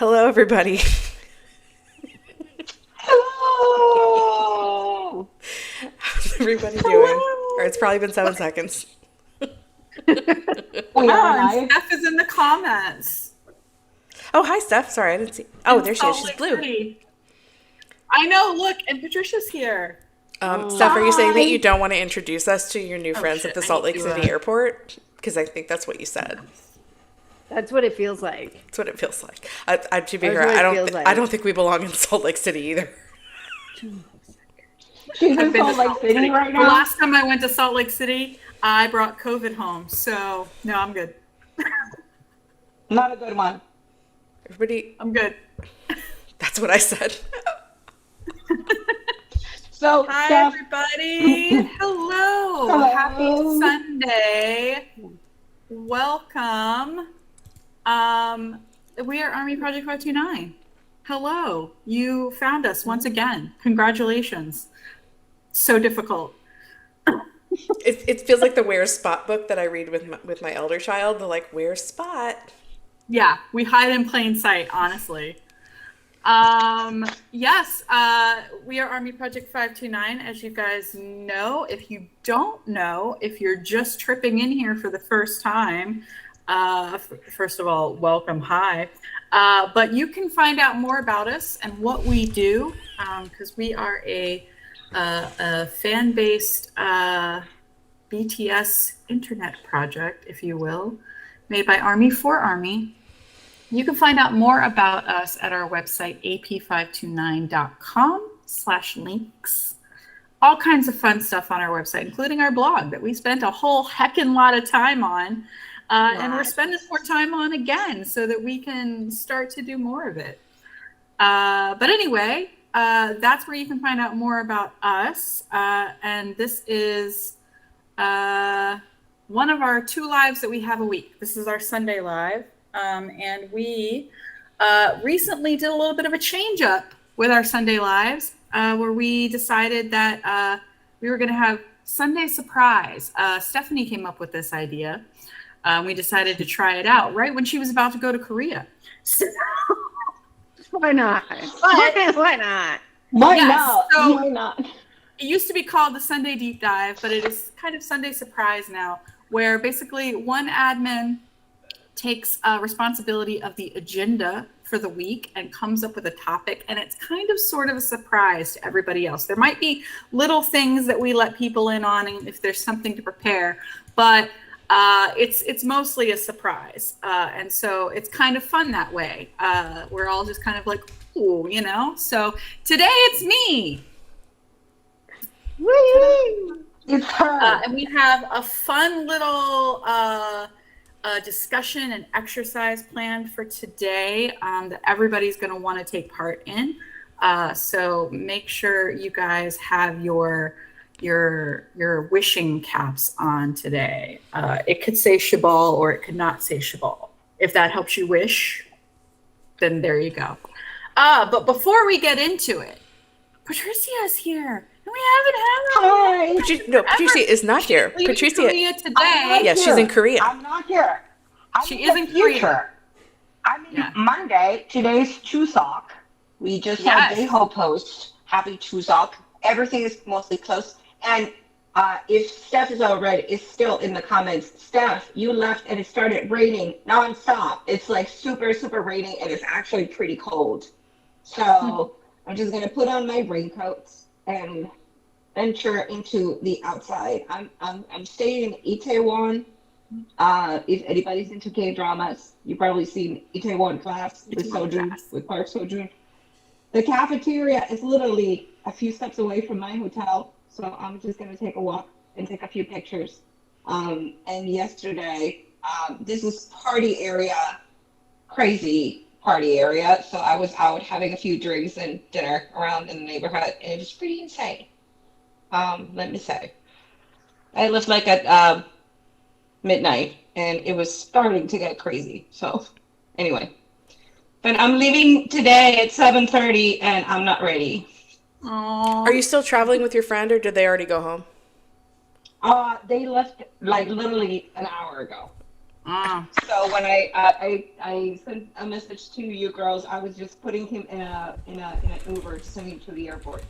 Hello, everybody. Hello! How's everybody doing? Or it's Hello! probably been 7 seconds. We are Oh, and live. Steph is in the comments Oh, hi, Steph. Sorry, I didn't see. Oh, in there she is. Salt She's Lake blue. City. I know, look, and Patricia's here. Steph, are you saying that Hi. you don't want to introduce us to your new Oh friends at shit, the I Salt need Lake to, City airport? Because I think that's what you said. That's what it feels like. That's what it feels like. To be That's fair, what it feels I like. don't think we belong in Salt Lake City either. She's I've in been to Salt Lake Salt Lake City City. right The now. last time I went to Salt Lake City, I brought COVID home. So, no, I'm good. Not a good one. Everybody, I'm good. that's what I said. So, Hi, Steph, everybody. Hello. Hello. Happy Sunday. Welcome. We are Army Project 529. Hello. You found us once again. Congratulations. So difficult. It feels like the Where's Spot book that I read with my elder child. The like, Where's Spot? Yeah, we hide in plain sight, honestly. Yes, we are Army Project 529, as you guys know. If you don't know, if you're just tripping in here for the first time, first of all, welcome, hi. But you can find out more about us and what we do, because we are a fan-based BTS internet project, if you will, made by Army for Army. You can find out more about us at our website, ap529.com/links. All kinds of fun stuff on our website, including our blog that we spent a whole heckin' lot of time on. And we're spending more time on again so that we can start to do more of it. But anyway, that's where you can find out more about us. And this is one of our 2 lives that we have a week. This is our Sunday live. And we recently did a little bit of a change up with our Sunday lives, where we decided that we were going to have Sunday surprise. Stephanie came up with this idea. We decided to try it out right when she was about to go to Korea. So, why not? But- Why not? Why not? So- Why not? it used to be called the Sunday Deep Dive, but it is kind of Sunday Surprise now, where basically one admin takes responsibility of the agenda for the week and comes up with a topic, and it's kind of sort of a surprise to everybody else. There might be little things that we let people in on if there's something to prepare, but it's mostly a surprise, and so it's kind of fun that way. We're all just kind of like, ooh, you know. So today it's me. Woo! It's her. And we have a fun little discussion and exercise planned for today that everybody's going to want to take part in. So make sure you guys have your wishing caps on today. It could say Shabal or it could not say Shabal. If that helps you wish, then there you go. But before we get into it, Patricia's here. We haven't had her. Hi. Patricia is not here. Leaving Patricia, Korea today. yes, she's in Korea. I'm not here. I'm She in is the in Korea. future. I'm in Yeah. Monday. Today's Chuseok. We just saw Yes. Daeho post. Happy Chuseok. Everything is mostly closed. And if Steph is still in the comments, Steph, you left and it started raining nonstop. It's like super, super raining and it's actually pretty cold. So I'm just gonna put on my raincoats and venture into the outside. I'm staying in Itaewon. If anybody's into K dramas, you've probably seen Itaewon Class with Itaewon Sojun, Class. with Park Sojun. The cafeteria is literally a few steps away from my hotel, so I'm just gonna take a walk and take a few pictures. And yesterday, this is party area, crazy party area. So I was out having a few drinks and dinner around in the neighborhood, and it was pretty insane. Let me say, I left like at midnight, and it was starting to get crazy. So anyway, but I'm leaving today at 7:30, and I'm not ready. Aww. Are you still traveling with your friend, or did they already go home? They left like literally an hour ago. So when I sent a message to you girls, I was just putting him in an Uber to send him to the airport.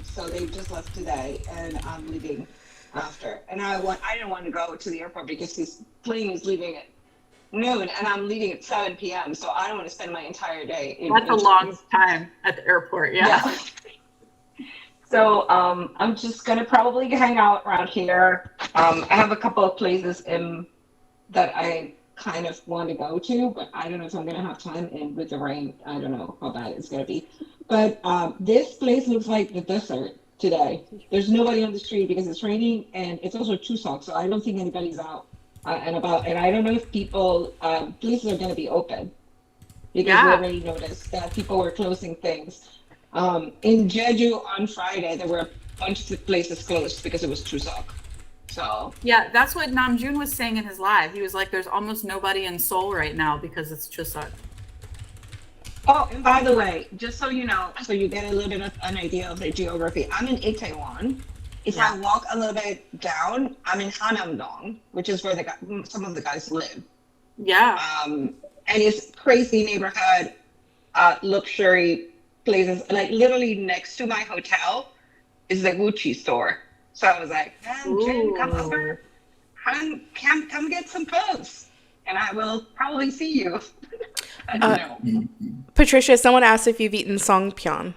So they just left today, and I'm leaving after. And I didn't want to go to the airport because his plane is leaving at noon, and I'm leaving at 7 p.m. So I don't want to spend my entire day That's a in long time at the airport. Yeah. yeah. So I'm just gonna probably hang out around here. I have a couple of places in that I kind of want to go to, but I don't know if I'm gonna have time. And with the rain, I don't know how bad it's gonna be. But this place looks like the desert today. There's nobody on the street because it's raining, and it's also Chuseok, so I don't think anybody's out and about. And I don't know if people places are gonna be open because we Yeah. already noticed that people were closing things. In Jeju on Friday, there were a bunch of places closed because it was Chuseok. So Yeah, that's what Namjoon was saying in his live. He was like, "There's almost nobody in Seoul right now because it's Chuseok." oh, and by the way, just so you know, so you get a little bit of an idea of the geography, I'm in Itaewon. If I Yeah. walk a little bit down, I'm in Hanamdong, which is where some of the guys live. Yeah. And it's crazy neighborhood, luxury places. Like literally next to my hotel is the Gucci store. So I was like, man, Jen, come Ooh. over, come get some clothes, and I will probably see you. I don't know. Patricia, someone asked if you've eaten songpyeon.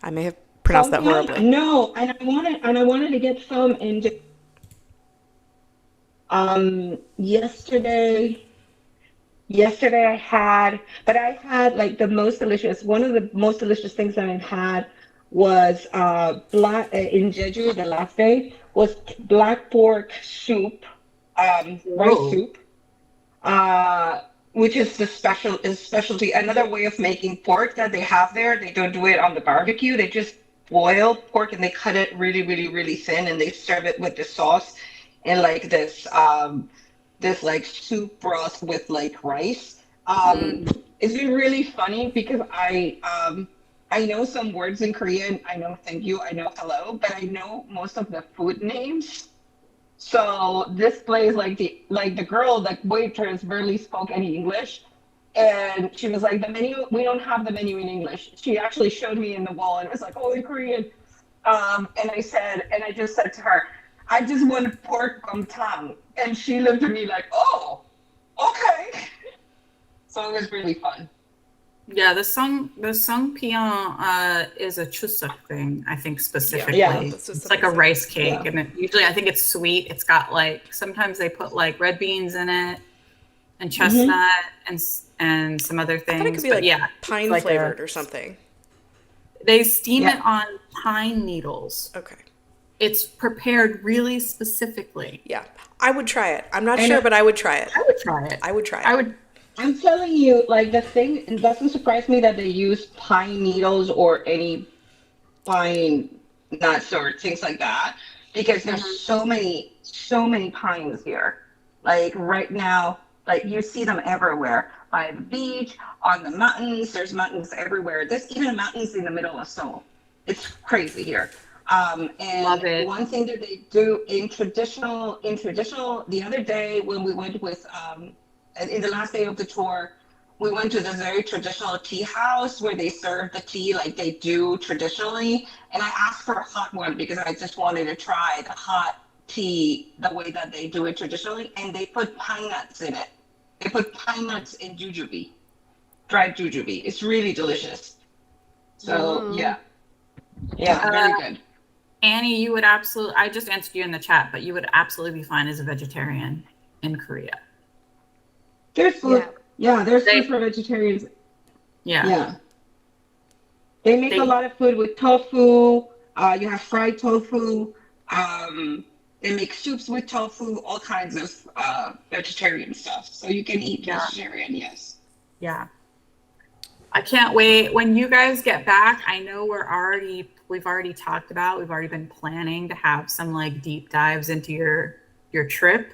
I may have pronounced that Songpyeon? horribly. No, and I wanted to get some and yesterday I had like the most delicious one of the most delicious things that I had was black in Jeju the last day was black pork soup, rice Whoa. soup, which is specialty. Another way of making pork that they have there, they don't do it on the barbecue. They just boil pork and they cut it really, really, really thin and they serve it with the sauce and like this like soup broth with like rice. It's been really funny because I know some words in Korean. I know thank you, I know hello, but I know most of the food names. So this place, like the girl, the waitress, barely spoke any English, and she was like, "The menu, we don't have the menu in English." She actually showed me in the wall, and it was like, "Oh, in Korean." And I just said to her, "I just want pork gomtang," and she looked at me like, "Oh, okay." So it was really fun. Yeah, the sungpyeon is a Chuseok thing, I think specifically. Yeah. That's what It's like a somebody rice cake, Yeah. and usually I think it's sweet. It's got like sometimes they put like red beans in it and chestnut and some other I thought it could things. be But like yeah, pine like flavored or something. they steam it Yeah. on pine needles. Okay. It's prepared really specifically. Yeah. I would try it. I'm not And sure, but I would try it. I would try it. I would try it. I would. I'm telling you, like the thing, it doesn't surprise me that they use pine needles or any pine nuts or things like that because there's so many pines here. Like right now, like you see them everywhere by the beach, on the mountains. There's mountains everywhere. There's even mountains in the middle of Seoul. It's crazy here. And Love it. one thing that they do in traditional, the other day when we went with in the last day of the tour, we went to this very traditional tea house where they serve the tea like they do traditionally. And I asked for a hot one because I just wanted to try the hot tea the way that they do it traditionally. And they put pine nuts in it. They put pine nuts in jujube, dried jujube. It's really delicious. So yeah, very good. Annie, you would absolutely. I just answered you in the chat, but you would absolutely be fine as a vegetarian in Korea. There's food. Yeah, there's food for vegetarians. Yeah. Yeah. They make a lot of food with tofu. You have fried tofu. They make soups with tofu, all kinds of vegetarian stuff. So you can eat vegetarian, yes. Yeah. I can't wait. When you guys get back, I know we've already talked about, we've already been planning to have some like deep dives into your trip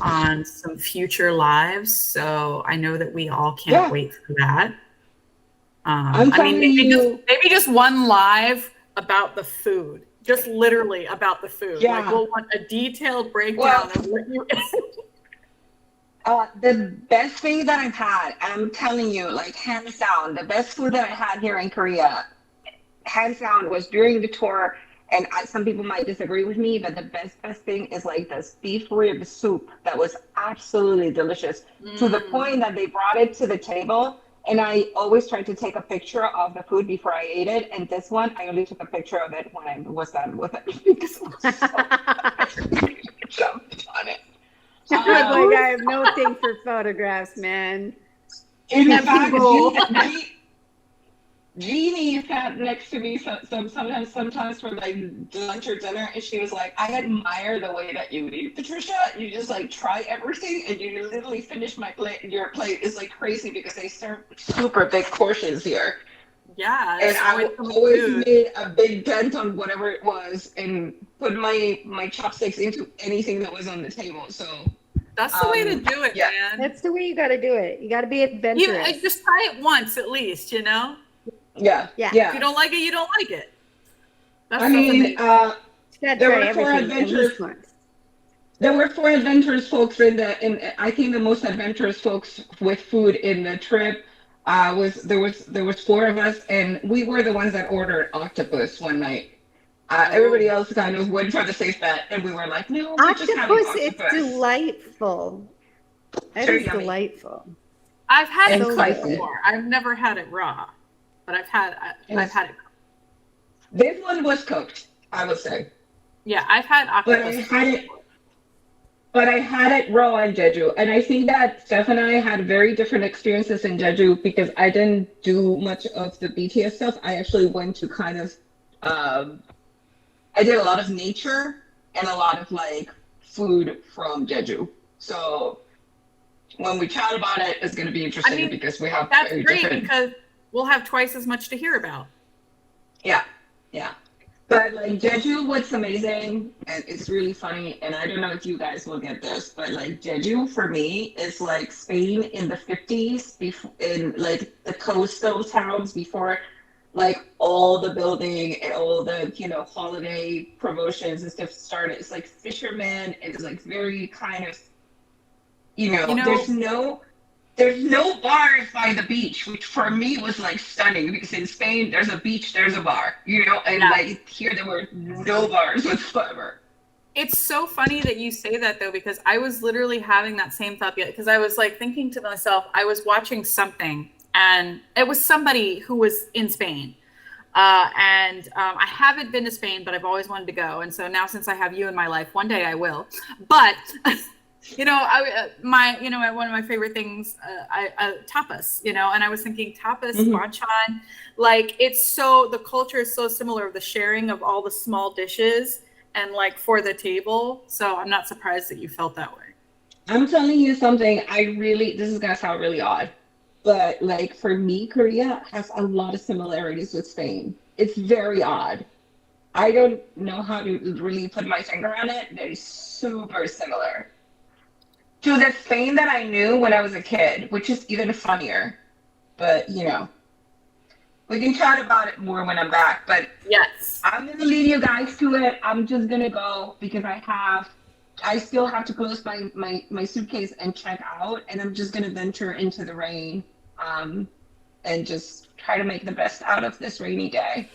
on some future lives. So I know that we all can't wait for that. Maybe just one live about the food, just literally about the food. Yeah. Like we'll want a detailed breakdown of what you The best thing that I've had, I'm telling you, like hands down, the best food that I had here in Korea, hands down, was during the tour. And some people might disagree with me, but the best thing is like this beef rib soup that was absolutely delicious to the point that they brought it to the table. And I always tried to take a picture of the food before I ate it. And this one, I only took a picture of it when I was done with it because it was so I jumped on it. Like I have no thing for photographs, man. In fact, Jeannie sat next to me sometimes for like lunch or dinner, and she was like, "I admire the way that you eat, Patricia. You just like try everything, and you literally finish my plate. Your plate is like crazy because they serve super big portions here." Yeah, And I always made a big dent on whatever it was, and put my chopsticks into anything that was on the table. So that's the way to do it, man. That's the way you got to do it. You got to be adventurous. You just try it once at least, you know. Yeah. If you don't like it, you don't like it. That's there were 4 adventurous. There were 4 adventurous folks in I think the most adventurous folks with food in the trip there was 4 of us, and we were the ones that ordered octopus one night. Everybody else kind of went for the safe bet, and we were like, no, we're just having octopus. It's delightful. It is delightful. I've had it before. I've never had it raw, but I've had it. This one was cooked, I would say. Yeah, I've had octopus. But I had it raw in Jeju, and I think that Steph and I had very different experiences in Jeju because I didn't do much of the BTS stuff. I actually went to kind of, I did a lot of nature and a lot of like food from Jeju. So when we chat about it, it's going to be interesting because we have that's very great different... because we'll have twice as much to hear about. Yeah. But like Jeju, what's amazing, and it's really funny, and I don't know if you guys will get this, but like Jeju for me is like Spain in the 50s, in like the coastal towns before like all the building and all the, holiday promotions and stuff started. It's like fishermen, it's like very kind of, there's no bars by the beach, which for me was like stunning because in Spain there's a beach, there's a bar, and like here there were no bars whatsoever. It's so funny that you say that though, because I was literally having that same thought because I was like thinking to myself, I was watching something and it was somebody who was in Spain. I haven't been to Spain, but I've always wanted to go. And so now since I have you in my life, one day I will. But one of my favorite things, tapas, and I was thinking tapas, banchan, like the culture is so similar of the sharing of all the small dishes and like for the table. So I'm not surprised that you felt that way. I'm telling you something, this is going to sound really odd, but like for me, Korea has a lot of similarities with Spain. It's very odd. I don't know how to really put my finger on it. They're super similar to the Spain that I knew when I was a kid, which is even funnier. But, we can chat about it more when I'm back. But yes, I'm going to lead you guys to it. I'm just going to go because I still have to close my suitcase and check out. And I'm just going to venture into the rain and just try to make the best out of this rainy day.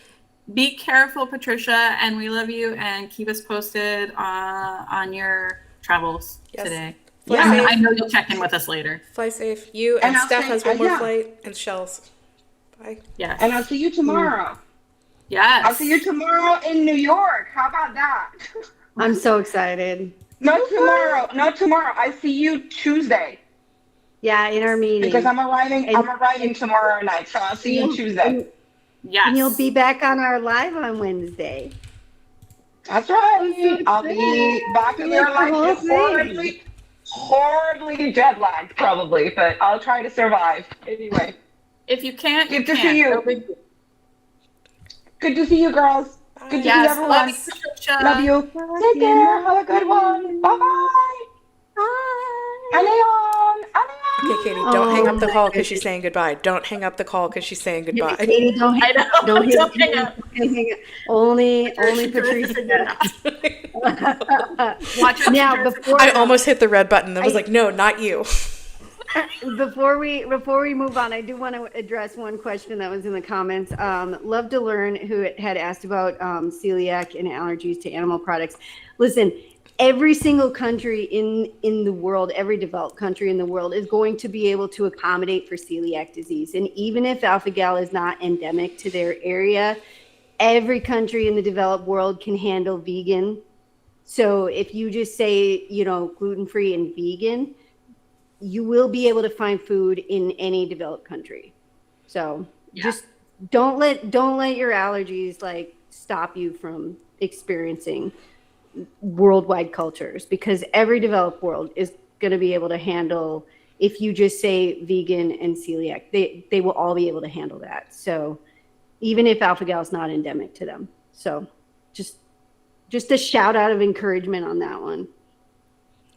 Be careful, Patricia, and we love you, and keep us posted on your travels today. I know you'll check in with us later. Fly safe. You and Steph has one more flight, and Shells. Bye. Yes. And I'll see you tomorrow. Yes. I'll see you tomorrow in New York. How about that? I'm so excited. Not tomorrow. I see you Tuesday. Yeah, in our meeting. Because I'm arriving tomorrow night, so I'll see you Tuesday. Yes. And you'll be back on our live on Wednesday. That's right. I'll be back in your life horribly jet lagged probably, but I'll try to survive anyway. If you can't, good to see you. Good to see you, girls. Bye. Good to see everyone. Love you, Patricia. Love you. Take care. Have a good one. Bye-bye. Bye. Annyeong. Okay, Katie, don't hang up the call because she's saying goodbye. Don't hang up the call because she's saying goodbye. Katie, don't hang up. Only Patricia. Watch it. Now, before I almost hit the red button. I was like, no, not you. before we move on, I do want to address one question that was in the comments. Love to Learn, who had asked about celiac and allergies to animal products. Listen, every single country in the world, every developed country in the world is going to be able to accommodate for celiac disease. And even if alpha-gal is not endemic to their area, every country in the developed world can handle vegan. So if you just say, gluten-free and vegan, you will be able to find food in any developed country. So just don't let your allergies like stop you from experiencing worldwide cultures, because every developed world is going to be able to handle, if you just say vegan and celiac, they will all be able to handle that. So even if alpha-gal is not endemic to them. So just a shout out of encouragement on that one.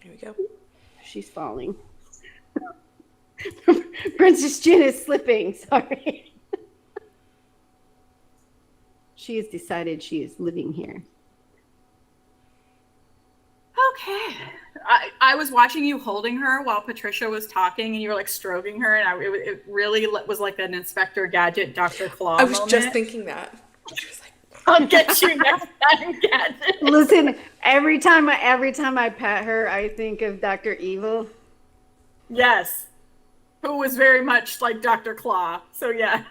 Here we go. She's falling. Princess Jin is slipping. Sorry. She has decided she is living here. Okay. I was watching you holding her while Patricia was talking, and you were like stroking her, and it really was like an Inspector Gadget, Dr. Claw I was moment. just thinking that. I was like, I'll get you next time, Gadget. Listen, every time I pet her, I think of Dr. Evil. Yes. Who was very much like Dr. Claw. So yeah.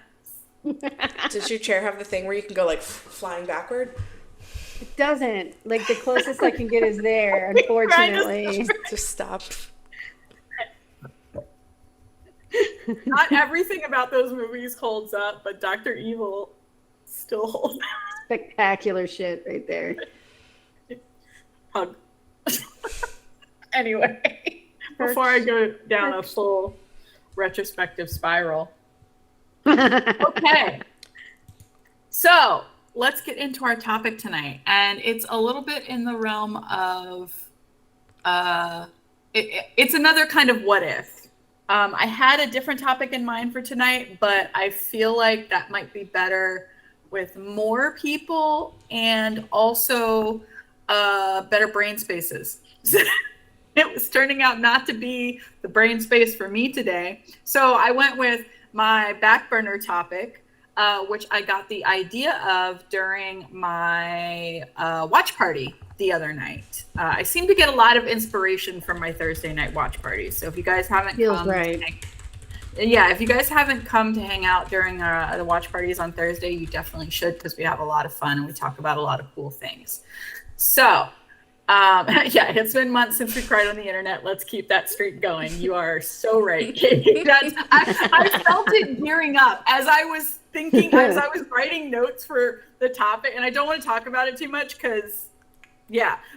does your chair have the thing where you can go like flying backward? It doesn't. Like, the closest I can get is there, unfortunately. Just stop. Not everything about those movies holds up, but Dr. Evil still holds up. Spectacular shit right there. Hug. Anyway, before I go down a full retrospective spiral. Okay. So let's get into our topic tonight. And it's a little bit in the realm of, it's another kind of what if. I had a different topic in mind for tonight, but I feel like that might be better with more people and also better brain spaces. It was turning out not to be the brain space for me today. So I went with my back burner topic, which I got the idea of during my watch party the other night. I seem to get a lot of inspiration from my Thursday night watch parties. So if you guys haven't Feels right. if you guys haven't come to hang out during the watch parties on Thursday, you definitely should, because we have a lot of fun and we talk about a lot of cool things. So it's been months since we cried on the internet. Let's keep that streak going. You are so right, Katie. I felt it gearing up as I was thinking, as I was writing notes for the topic, and I don't want to talk about it too much because,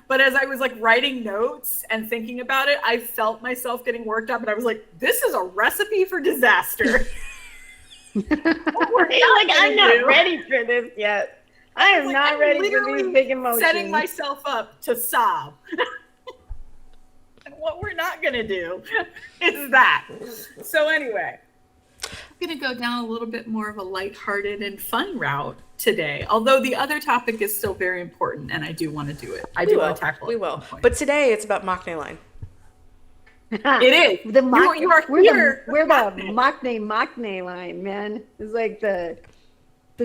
but as I was like writing notes and thinking about it, I felt myself getting worked up, and I was like, this is a recipe for disaster. I'm not ready for this yet. I am not ready for these big emotions. Setting myself up to sob. And what we're not going to do is that. So anyway, I'm going to go down a little bit more of a lighthearted and fun route today. Although the other topic is still very important, and I do want to do it. I do want to tackle it. We will. But today it's about Maknae line. It is. You are here. We're the Maknae line, man. It's like the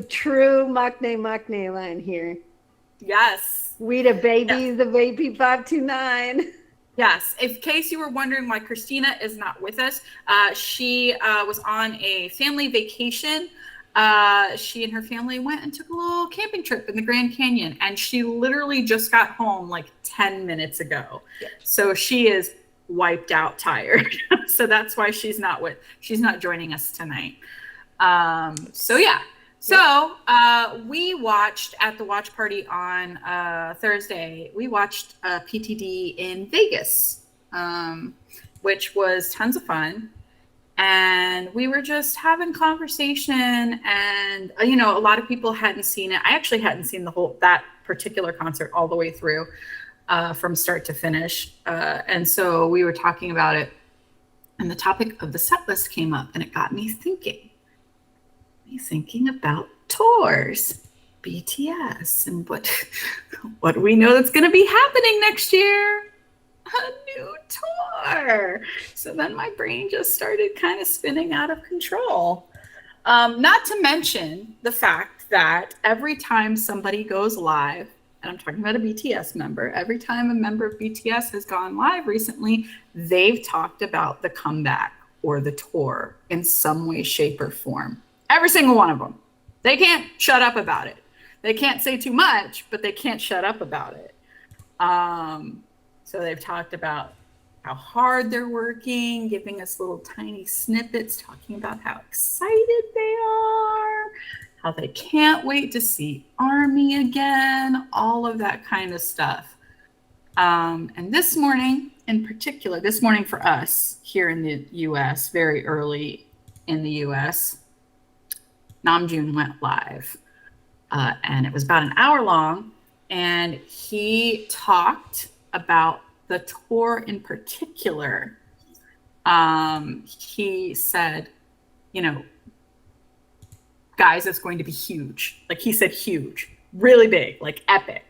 true Maknae line here. Yes. We the babies of AP529. Yes. In case you were wondering why Christina is not with us, she was on a family vacation. She and her family went and took a little camping trip in the Grand Canyon, and she literally just got home like 10 minutes ago. Yeah. So she is wiped out, tired. So that's why she's not joining us tonight. So we watched at the watch party on Thursday. We watched PTD in Vegas, which was tons of fun. And we were just having conversation, and a lot of people hadn't seen it. I actually hadn't seen that particular concert all the way through, from start to finish. And so we were talking about it, and the topic of the set list came up, and it got me thinking about tours. BTS and what do we know that's going to be happening next year? A new tour. So then my brain just started kind of spinning out of control. Not to mention the fact that every time somebody goes live, and I'm talking about a BTS member, every time a member of BTS has gone live recently, they've talked about the comeback or the tour in some way, shape, or form. Every single one of them. They can't shut up about it. They can't say too much, but they can't shut up about it. So they've talked about how hard they're working, giving us little tiny snippets, talking about how excited they are, how they can't wait to see ARMY again, all of that kind of stuff. And this morning in particular, this morning for us here in the US, very early in the US, Namjoon went live. And it was about an hour long. And he talked about the tour in particular. He said, you know, guys, it's going to be huge. Like he said, huge, really big, like epic.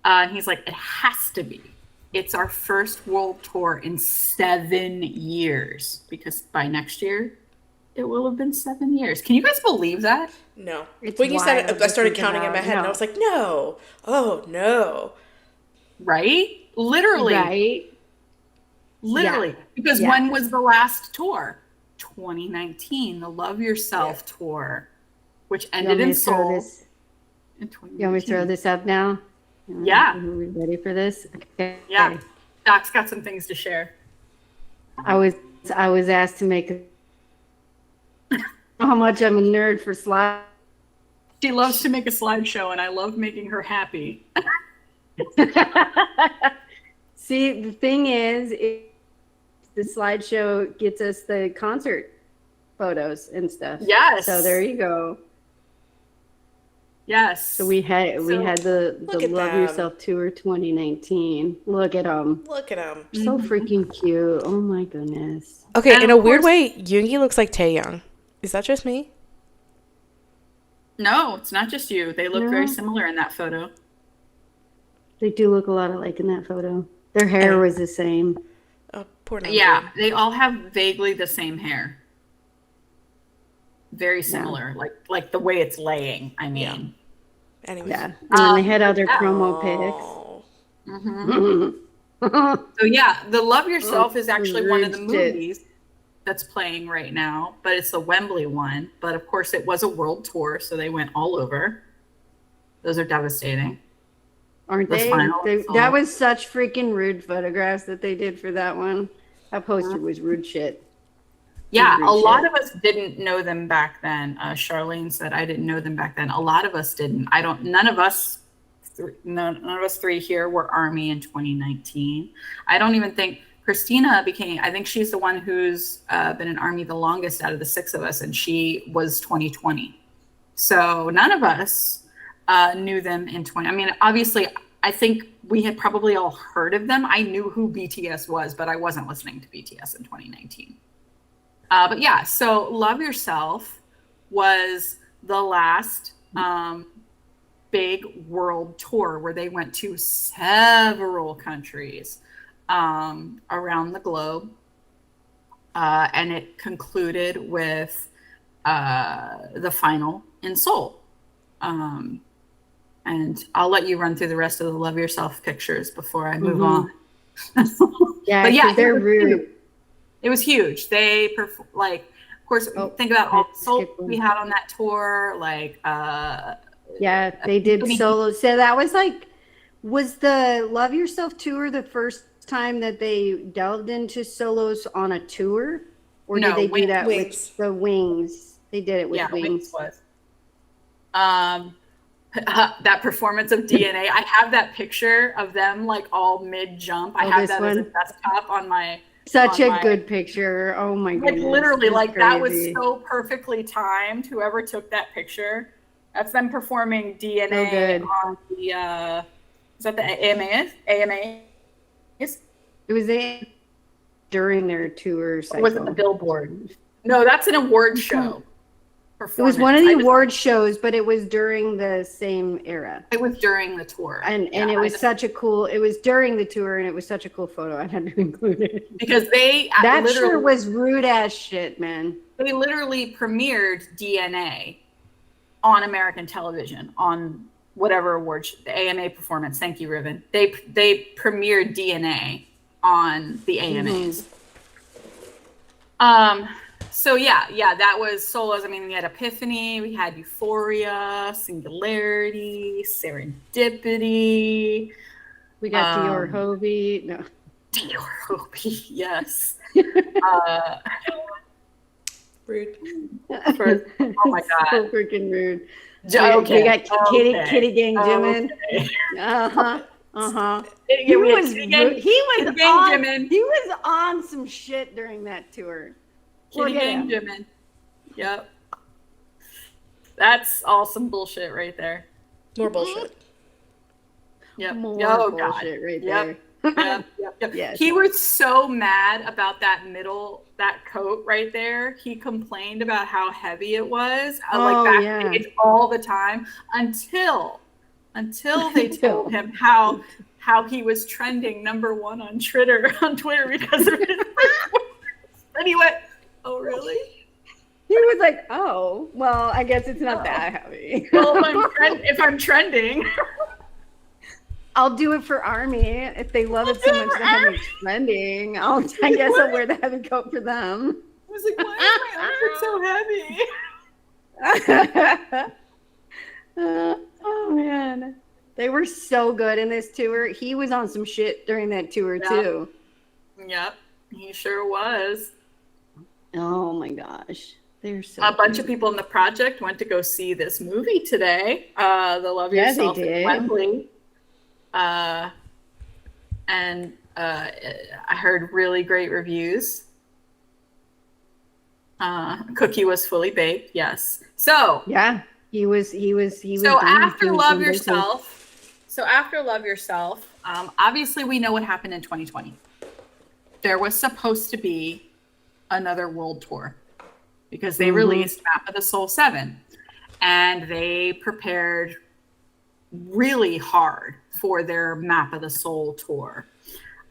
And he's like, it has to be. It's our first world tour in 7 years, because by next year, it will have been 7 years. Can you guys believe that? No. It's When you said it, wild I started to think counting in my about. head, and I was like, no. Oh, no. Right? Literally. Right? Literally. Yeah. Because Yeah. when was the last tour? 2019, the Love Yourself tour, which You want ended me in to throw Seoul this? in You want me to throw 2019. this up now? Yeah. Are we ready for this? Okay. Yeah. Doc's got some things to share. I was asked to make how much I'm a nerd for slide. She loves to make a slideshow, and I love making her happy. See, the thing is, the slideshow gets us the concert photos and stuff. Yes. So there you go. Yes. So we had the Look at Love them. Yourself Tour 2019. Look at them. Look at him. So freaking cute. Oh my goodness. Okay, And in of a weird course- way, Yoongi looks like Taeyoung. Is that just me? No, it's not just you. They look No. very similar in that photo. They do look a lot alike in that photo. Their hair was the same. Oh, poor Namjoon. Yeah, they all have vaguely the same hair. Very similar, like the way it's laying. I mean, Anyways. Yeah. And then they had other promo Oh. pics. so yeah, the Love Yourself is actually one of the rude shit. movies that's playing right now, but it's the Wembley one. But of course, it was a world tour, so they went all over. Those are devastating. Aren't The they? final That was such freaking rude photographs that they did for that one. That poster was rude shit. Yeah, Rude a lot shit. of us didn't know them back then. Charlene said, I didn't know them back then. A lot of us didn't. None of us three here were ARMY in 2019. I don't even think Christina I think she's the one who's been in ARMY the longest out of the six of us, and she was 2020. So none of us knew them in 20. I mean, obviously, I think we had probably all heard of them. I knew who BTS was, but I wasn't listening to BTS in 2019. But yeah, so Love Yourself was the last big world tour where they went to several countries around the globe. And it concluded with the final in Seoul. And I'll let you run through the rest of the Love Yourself pictures before I move on. Yeah, But yeah, 'cause they're it was rude. huge. It was huge. They of course, think about all the souls skip one. we had on that tour. Yeah, they did solo. So that was was the Love Yourself tour the first time that they delved into solos on a tour? Or No, did they do that Wings. with the Wings? They did it with yeah, Wings. Wings was. That performance of DNA. I have that picture of them all mid jump. I Oh, have this that as a one? desktop on my. Such on a my- good picture. Oh my goodness. Literally, It's that was crazy. so perfectly timed. Whoever took that picture, that's them performing DNA So good. on the. Is that the AMAs? AMAs? It was during their tour cycle. Or was it the Billboard? No, that's an award show. It was one of the award shows, but it was during the same era. It was during the tour. And it was it was during the tour, and it was such a cool photo. I had to include it. Because that sure was rude as shit, man. They literally premiered DNA on American television on whatever award the AMA performance. Thank you, Riven. They premiered DNA on the AMAs. So yeah, that was solos. I mean, we had Epiphany, we had Euphoria, Singularity, Serendipity. We got Dior Hovey. No. Dior Hovey, yes. Rude. Oh my God. So freaking rude. Okay. We got Kitty Gang Jimin. He was on some shit during that tour. Kitty Gang Jimin. Yep. That's all some bullshit right there. More bullshit. Yep. More bullshit right there. Yep. Yes. He was so mad about that coat right there. He complained about how heavy it was, backstage all the time until they told him how he was trending #1 on Twitter because of his and he went, "Oh, really?" He was like, "Oh, well, I guess it's not that heavy." Well, if I'm trending. I'll do it for Army. If they love it so much that have me trending, I guess I'll wear the heavy coat for them. I was like, why is my outfit so heavy? Oh, man. They were so good in this tour. He was on some shit during that tour, too. Yep, he sure was. Oh, my gosh. They're so A bunch of people in the project went to go see this movie today, The Love Yourself in Wembley. And I heard really great reviews. Cookie was fully baked, yes. So yeah, he was. So after Love Yourself, obviously we know what happened in 2020. There was supposed to be another world tour because they released Map of the Soul 7, and they prepared really hard for their Map of the Soul tour.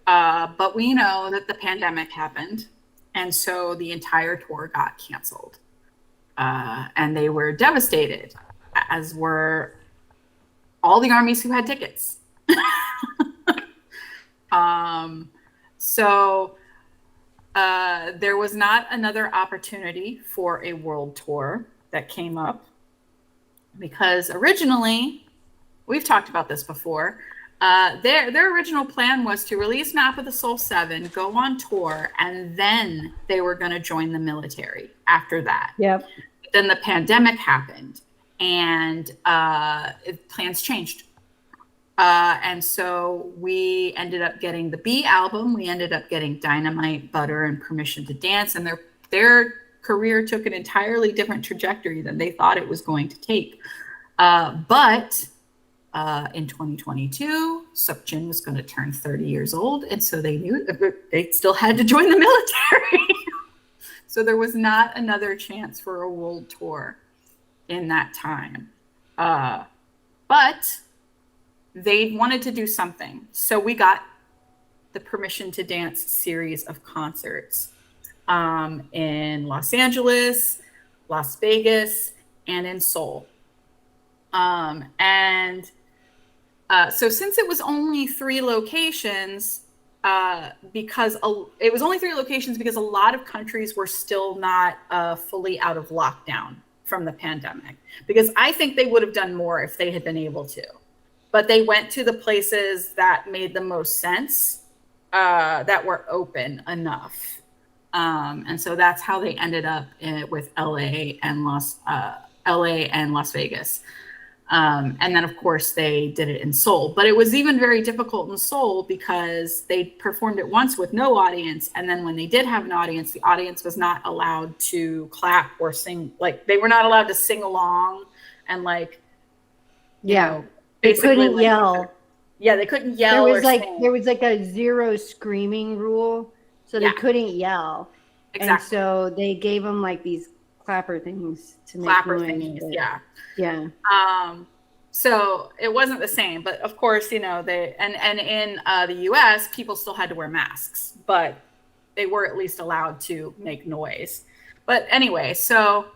But we know that the pandemic happened, and so the entire tour got canceled. And they were devastated, as were all the armies who had tickets. So there was not another opportunity for a world tour that came up, because originally, we've talked about this before. Their original plan was to release Map of the Soul 7, go on tour, and then they were going to join the military after that. Yep. But then the pandemic happened, and plans changed. And so we ended up getting the B album. We ended up getting Dynamite, Butter, and Permission to Dance, and their career took an entirely different trajectory than they thought it was going to take. But in 2022, Seokjin was going to turn 30 years old, and so they knew they still had to join the military. So there was not another chance for a world tour in that time. But they wanted to do something. So we got the Permission to Dance series of concerts in Los Angeles, Las Vegas, and in Seoul. So since it was only 3 locations, because a lot of countries were still not fully out of lockdown from the pandemic, because I think they would have done more if they had been able to, but they went to the places that made the most sense, that were open enough. And so that's how they ended up with LA and Las Vegas. And then, of course, they did it in Seoul. But it was even very difficult in Seoul because they performed it once with no audience. And then when they did have an audience, the audience was not allowed to clap or sing. Like, they were not allowed to sing along and, like, you know, they couldn't yell. Yeah, they couldn't yell. There was like a 0 screaming rule. So they couldn't yell. Exactly. And so they gave them like these clapper things to make clapper noise. thingies. But, Yeah. yeah. So it wasn't the same, but of course, you know, and in the US, people still had to wear masks, but they were at least allowed to make noise. But anyway, so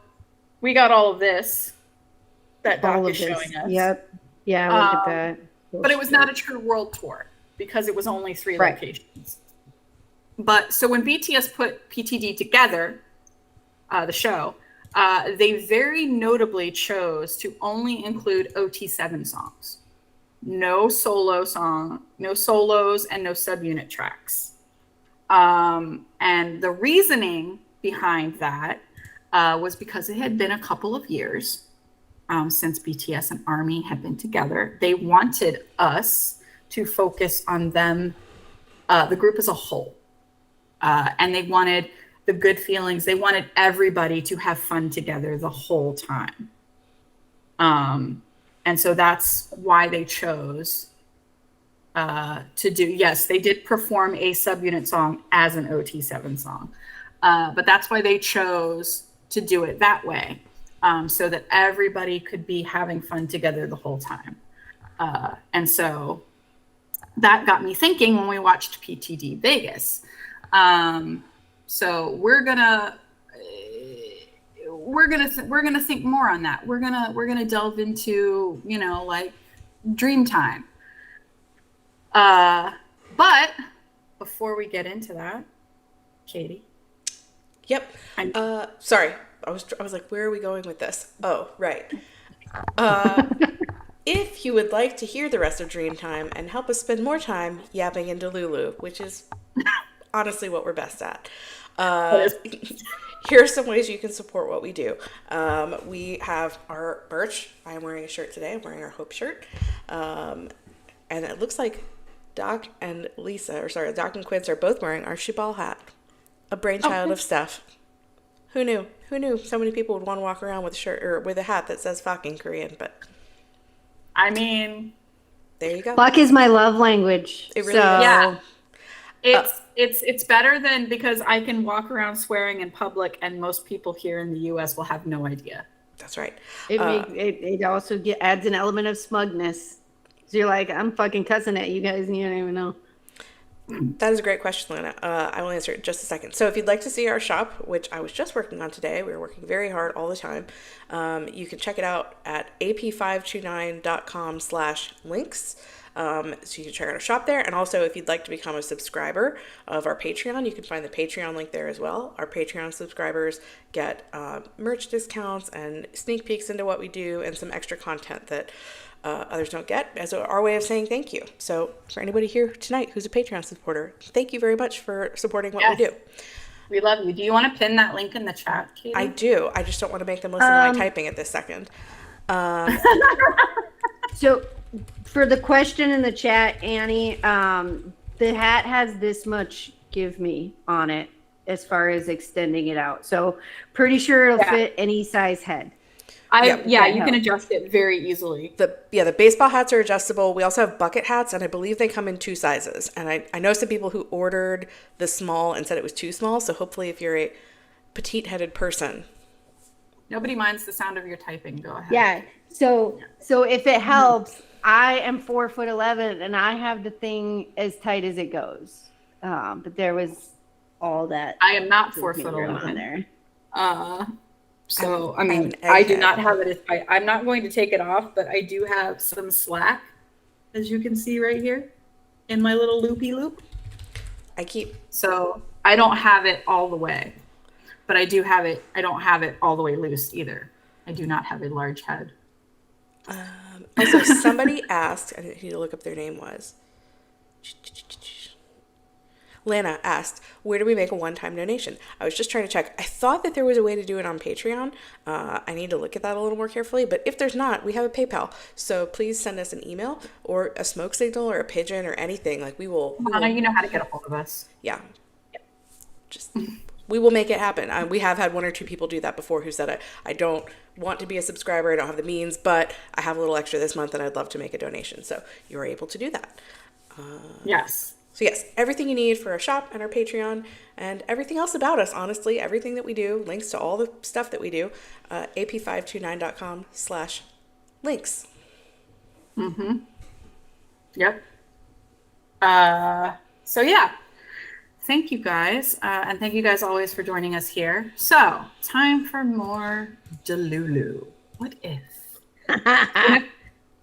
we got all of this that All Doc of is this. showing us. Yep. Yeah, look at that. But it was not a true world tour because it was only 3 Right. locations. But so when BTS put PTD together, the show, they very notably chose to only include OT7 songs. No solo song, no solos, and no subunit tracks. And the reasoning behind that was because it had been a couple of years since BTS and ARMY had been together. They wanted us to focus on them, the group as a whole. And they wanted the good feelings. They wanted everybody to have fun together the whole time. And so that's why they chose to do, yes, they did perform a subunit song as an OT7 song. But that's why they chose to do it that way, so that everybody could be having fun together the whole time. And so that got me thinking when we watched PTD Vegas. So we're gonna think more on that. We're gonna delve into, you know, like dream time. But before we get into that, Katie. Yep. Sorry. I was like, where are we going with this? Oh, right. If you would like to hear the rest of Dreamtime and help us spend more time yapping in delulu, which is honestly what we're best at, here are some ways you can support what we do. We have our merch. I'm wearing a shirt today. I'm wearing our Hope shirt. And it looks like Doc and Doc and Quince are both wearing our Shibal hat, a brainchild of Steph. Who knew? Who knew so many people would want to walk around with a shirt or with a hat that says fucking Korean? But I mean, there you go. Fuck is my love language. It really so, is. Yeah. It's better than, because I can walk around swearing in public and most people here in the US will have no idea. That's right. It also adds an element of smugness. So you're like, I'm fucking cussing at you guys and you don't even know. That is a great question, Lana. I will answer it in just a second. So if you'd like to see our shop, which I was just working on today, we were working very hard all the time. You can check it out at ap529.com/links. So you can check out our shop there. And also, if you'd like to become a subscriber of our Patreon, you can find the Patreon link there as well. Our Patreon subscribers get merch discounts and sneak peeks into what we do and some extra content that others don't get, as our way of saying thank you. So for anybody here tonight who's a Patreon supporter, thank you very much for supporting what we do. We love you. Do you want to pin that link in the chat, Katie? I do. I just don't want to make them listen to my typing at this second. So for the question in the chat, Annie, the hat has this much give me on it as far as extending it out. So pretty sure it'll fit any size head. You can adjust it very easily. The baseball hats are adjustable. We also have bucket hats, and I believe they come in 2 sizes. And I know some people who ordered the small and said it was too small. So hopefully if you're a petite-headed person. Nobody minds the sound of your typing. Go ahead. Yeah. So if it helps, I am 4'11" and I have the thing as tight as it goes. But there was all that. I am not 4'11" there. So, I mean, I do not have it. I'm not going to take it off, but I do have some slack, as you can see right here in my little loopy loop. So I don't have it all the way, but I do have it. I don't have it all the way loose either. I do not have a large head. Also, somebody asked, I need to look up their name was. Lana asked, where do we make a one-time donation? I was just trying to check. I thought that there was a way to do it on Patreon. I need to look at that a little more carefully. But if there's not, we have a PayPal. So please send us an email or a smoke signal or a pigeon or anything. Like we will. Lana, you know how to get a hold of us. Yeah. Just we will make it happen. We have had 1 or 2 people do that before who said, I don't want to be a subscriber. I don't have the means, but I have a little extra this month and I'd love to make a donation. So you are able to do that. Yes. So yes, everything you need for our shop and our Patreon and everything else about us, honestly, everything that we do, links to all the stuff that we do, ap529.com/links. Yep. So yeah, thank you guys. And thank you guys always for joining us here. So time for more delulu. What if?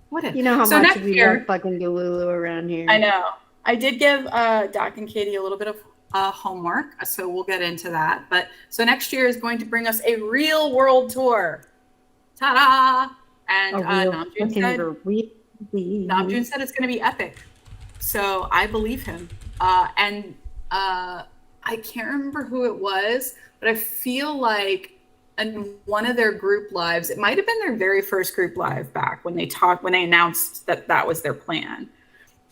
What if? You know how So much next we year, love fucking delulu around here. I know. I did give Doc and Katie a little bit of homework, so we'll get into that. But so next year is going to bring us a real world tour. Ta-da! And Namjoon said it's going to be epic. So I believe him. And I can't remember who it was, but I feel like in one of their group lives, it might have been their very first group live back when they announced that was their plan.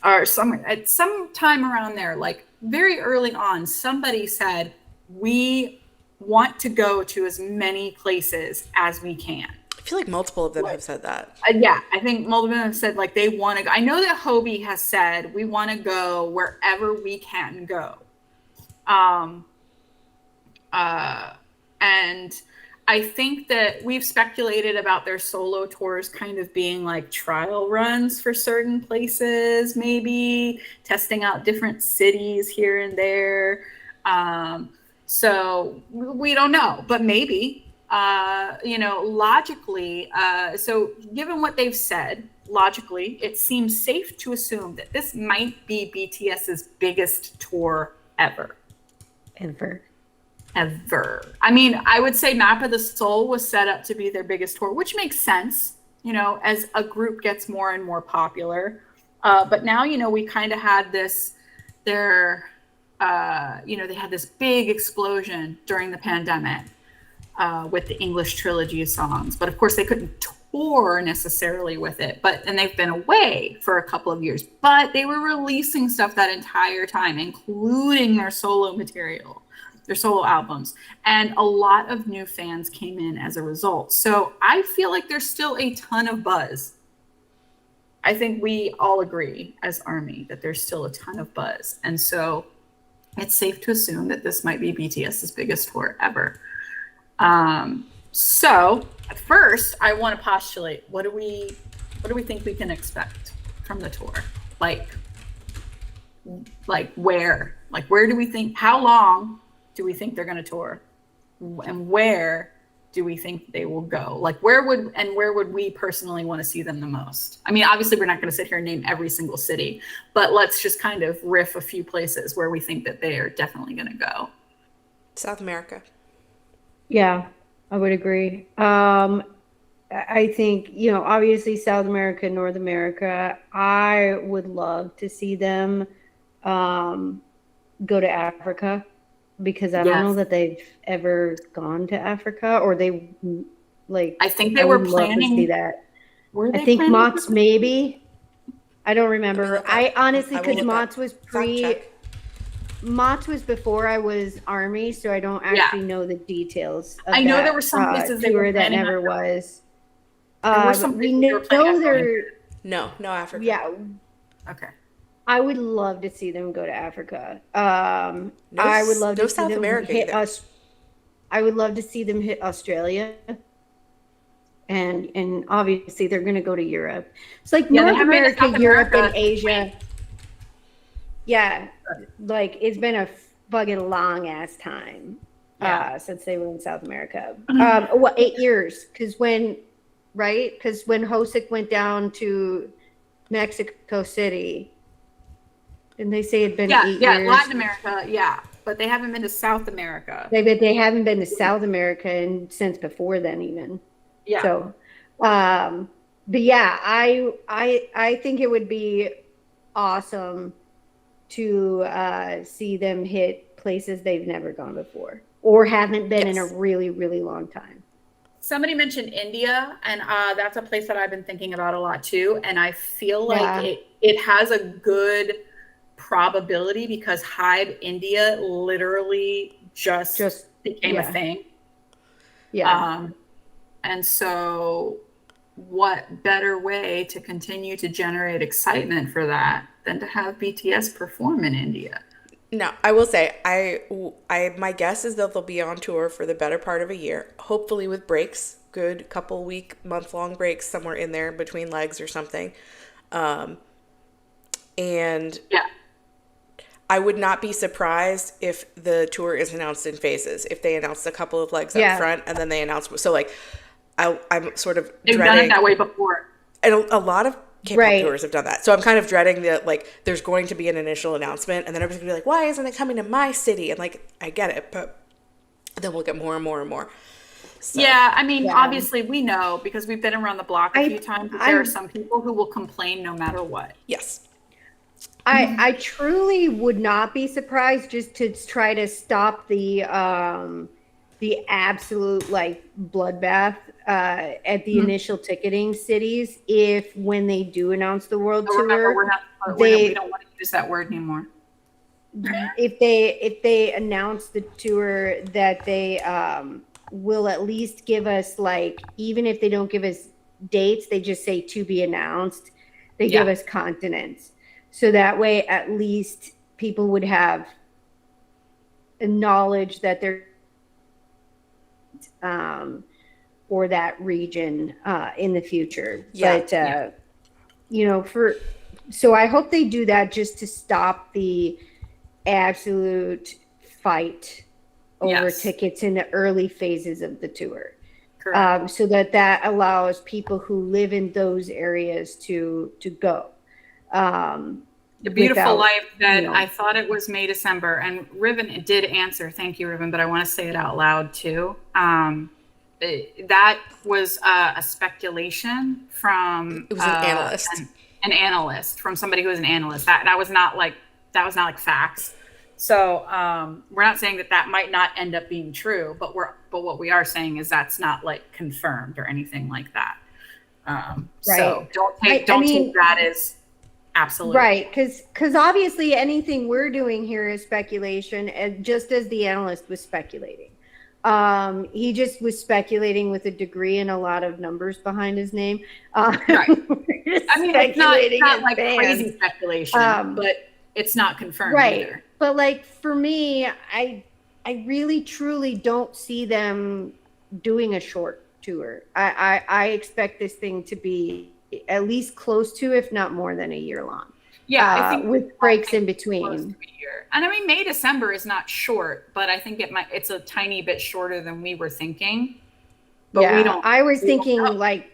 Or at some time around there, like very early on, somebody said, we want to go to as many places as we can. I feel like multiple of them have said that. Yeah, I think multiple of them have said like they want to go. I know that Hobie has said we want to go wherever we can go. And I think that we've speculated about their solo tours kind of being like trial runs for certain places, maybe testing out different cities here and there. So we don't know, but maybe, logically. So given what they've said, logically, it seems safe to assume that this might be BTS's biggest tour ever. Ever. I mean, I would say Map of the Soul was set up to be their biggest tour, which makes sense, as a group gets more and more popular. But now, we kind of had this, they had this big explosion during the pandemic with the English trilogy of songs. But of course, they couldn't tour necessarily with it. And they've been away for a couple of years. But they were releasing stuff that entire time, including their solo material. Their solo albums, and a lot of new fans came in as a result. So I feel like there's still a ton of buzz. I think we all agree as ARMY that there's still a ton of buzz. And so it's safe to assume that this might be BTS's biggest tour ever. So at first I want to postulate, what do we think we can expect from the tour? Like where do we think, how long do we think they're going to tour, and where do we think they will go? Like where would we personally want to see them the most? I mean, obviously we're not going to sit here and name every single city, but let's just kind of riff a few places where we think that they are definitely going to go. South America. Yeah, I would agree. I think, obviously South America, North America, I would love to see them go to Africa. Because I don't know that they've ever gone to Africa, or they I think they were planning to see that. Were they I think planning? Mott's maybe. I don't remember. I honestly, because Mott's was Mott's was before I was ARMY, so I don't actually know the details. Of I know there were some places they were that never was. We know there. No Africa. Yeah. Okay. I would love to see them go to Africa. I would love to see South them America hit either. us. I would love to see them hit Australia, and obviously they're going to go to Europe. It's like North America, Europe, and Asia. Yeah, like it's been a fucking long ass time since they were in South America. 8 years? Because when Hosek went down to Mexico City. Didn't they say it'd been 8 years? Yeah, Latin America, but they haven't been to South America. They haven't been to South America since before then, even. Yeah. So, but yeah, I think it would be awesome to see them hit places they've never gone before or haven't been in a really, really long time. Somebody mentioned India, and that's a place that I've been thinking about a lot too. And I feel like it has a good probability because Hybe India literally just became a thing. Yeah. And so what better way to continue to generate excitement for that than to have BTS perform in India. No, I will say, my guess is that they'll be on tour for the better part of a year, hopefully with breaks, good couple week, month-long breaks somewhere in there between legs or something. And Yeah. I would not be surprised if the tour is announced in phases. If they announced a couple of legs Yeah. up front and then they announced, so like, I'm sort of They've dreading. done it that way before. And a lot of K-pop Right. tours have done that. So I'm kind of dreading that, like, there's going to be an initial announcement and then everybody's going to be like, why isn't it coming to my city? And like, I get it, but then we'll get more and more and more. So, Yeah, I mean, Yeah. obviously we know because we've been around the block a few times that there are some people who will complain no matter what. yes. I truly would not be surprised, just to try to stop the absolute like bloodbath at the initial ticketing cities, if when they do announce the world So remember, tour, we don't want to use that word anymore. if they announce the tour, that they will at least give us, like, even if they don't give us dates, they just say to be announced. They give us continents. So that way, at least people would have a knowledge that they're or that region in the future. Yeah. But you know, so I hope they do that just to stop the absolute fight over tickets in the early phases of the tour. Correct. So that allows people who live in those areas to go. The Beautiful without, Life that you know. I thought it was May, December, and Riven did answer. Thank you, Riven, but I want to say it out loud too. That was a spepeculation from It was an analyst. An analyst, from somebody who was an analyst. That was not like facts. So we're not saying that might not end up being true, but what we are saying is that's not like confirmed or anything like that. So don't take that as absolute. Right, because obviously anything we're doing here is speculation, and just as the analyst was speculating. He just was speculating with a degree and a lot of numbers behind his name. Right. I mean, it's not like crazy speculation, but it's not confirmed either. But like for me, I really truly don't see them doing a short tour. I expect this thing to be at least close to, if not more than, a year long. Yeah, I think with breaks in close between. to a year. And I mean, May, December is not short, but I think it's a tiny bit shorter than we were thinking. But I was thinking like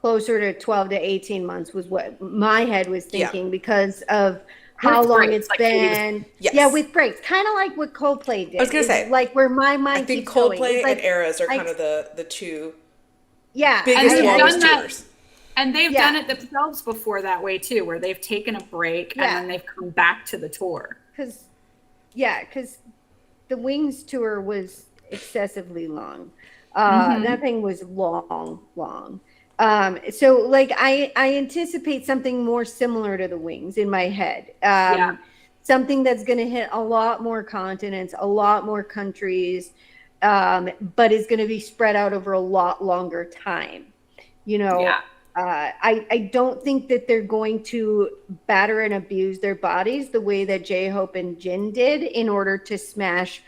closer to 12 to 18 months was what my head was thinking, because of how With long breaks, it's like been. Yes. Yeah, with breaks. Kind of like what Coldplay did. I was going to say, like where my mind I think keeps going. Coldplay It's like, and Eras are like, kind of the two biggest, they've longest done tours. And they've done it themselves before that way too, where they've taken a break and then they've come back to the tour. Because the Wings tour was excessively long. That thing was long. So like I anticipate something more similar to the Wings in my head. Something that's going to hit a lot more continents, a lot more countries, but is going to be spread out over a lot longer time. You know, I don't think that they're going to batter and abuse their bodies the way that J-Hope and Jin did in order to smash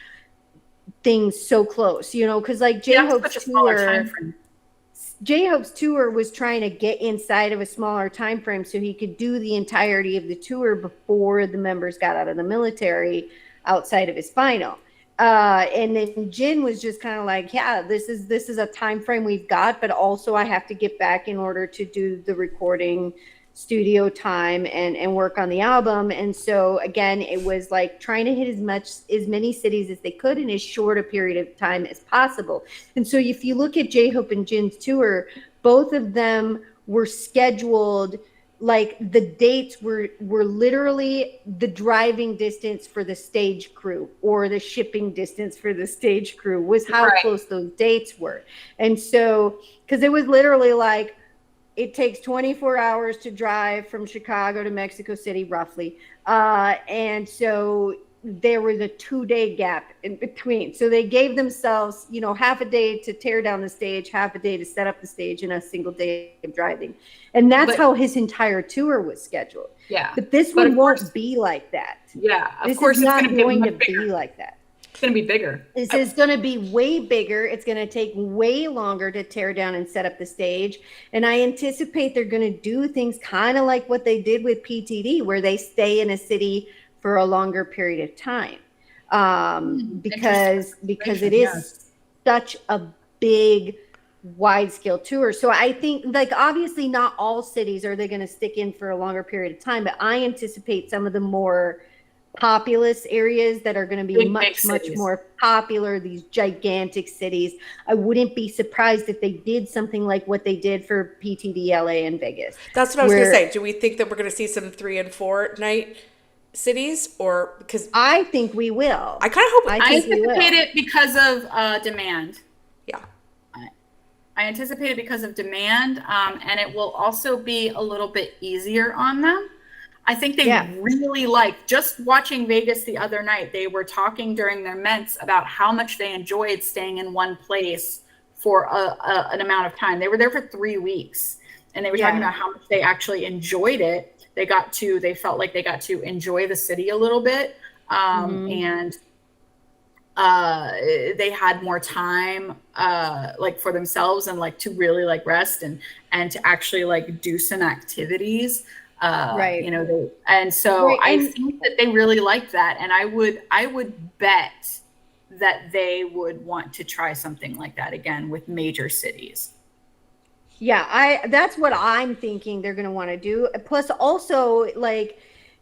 things so close, you know, because like J-Hope's tour was trying to get inside of a smaller time frame so he could do the entirety of the tour before the members got out of the military outside of his final. And then Jin was just kind of like, this is a time frame we've got, but also I have to get back in order to do the recording studio time and work on the album. And so again, it was like trying to hit as many cities as they could in as short a period of time as possible. And so if you look at J-Hope and Jin's tour, both of them were scheduled, like the dates were literally the driving distance for the stage crew, or the shipping distance for the stage crew was how close those dates were. And so, because it was literally like, it takes 24 hours to drive from Chicago to Mexico City, roughly. And so, there was a 2-day gap in between. So they gave themselves, half a day to tear down the stage, half a day to set up the stage, and a single day of driving. And that's how his entire tour was scheduled. Yeah. But this one won't be like that. Yeah. Of course, it's not going to be like that. It's going to be bigger. This is going to be way bigger. It's going to take way longer to tear down and set up the stage. And I anticipate they're going to do things kind of like what they did with PTD, where they stay in a city for a longer period of time, because it is such a big, wide-scale tour. So I think, obviously not all cities are they going to stick in for a longer period of time, but I anticipate some of the more populous areas that are going to be much more popular, these gigantic cities. I wouldn't be surprised if they did something like what they did for PTD LA and Vegas. That's what I was going to say. Do we think that we're going to see some 3 and 4 night cities, or because I think we will. I kind of hope. I anticipate it because of demand. Yeah, I anticipate it because of demand, and it will also be a little bit easier on them. I think they really like, just watching Vegas the other night, they were talking during their ments about how much they enjoyed staying in one place for an amount of time. They were there for 3 weeks, and they were talking about how much they actually enjoyed it. They felt like they got to enjoy the city a little bit, and they had more time for themselves, and to really rest and to actually do some activities. I think that they really liked that, and I would bet that they would want to try something like that again with major cities. Yeah, that's what I'm thinking they're going to want to do. Plus, also,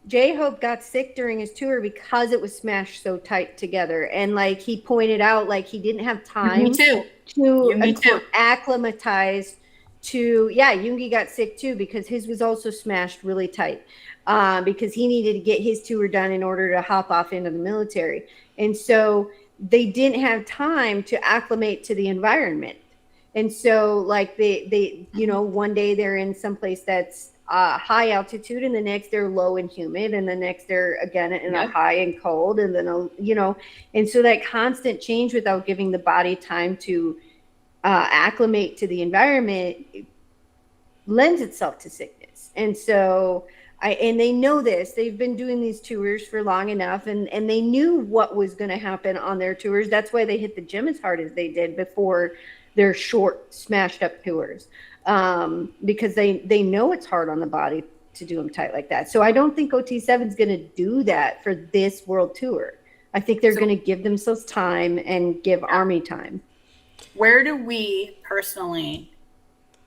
J-Hope got sick during his tour because it was smashed so tight together. And he pointed out, he didn't have time to acclimatize to, Yoongi got sick too because his was also smashed really tight because he needed to get his tour done in order to hop off into the military. And so they didn't have time to acclimate to the environment. And so they one day they're in some place that's high altitude, and the next they're low and humid, and the next they're again in a high and cold, and then and so that constant change without giving the body time to acclimate to the environment lends itself to sickness. And so and they know this. They've been doing these tours for long enough, and they knew what was going to happen on their tours. That's why they hit the gym as hard as they did before their short, smashed up tours, because they know it's hard on the body to do them tight like that. So I don't think OT7 is going to do that for this world tour. I think they're going to give themselves time and give Army time. Where do we personally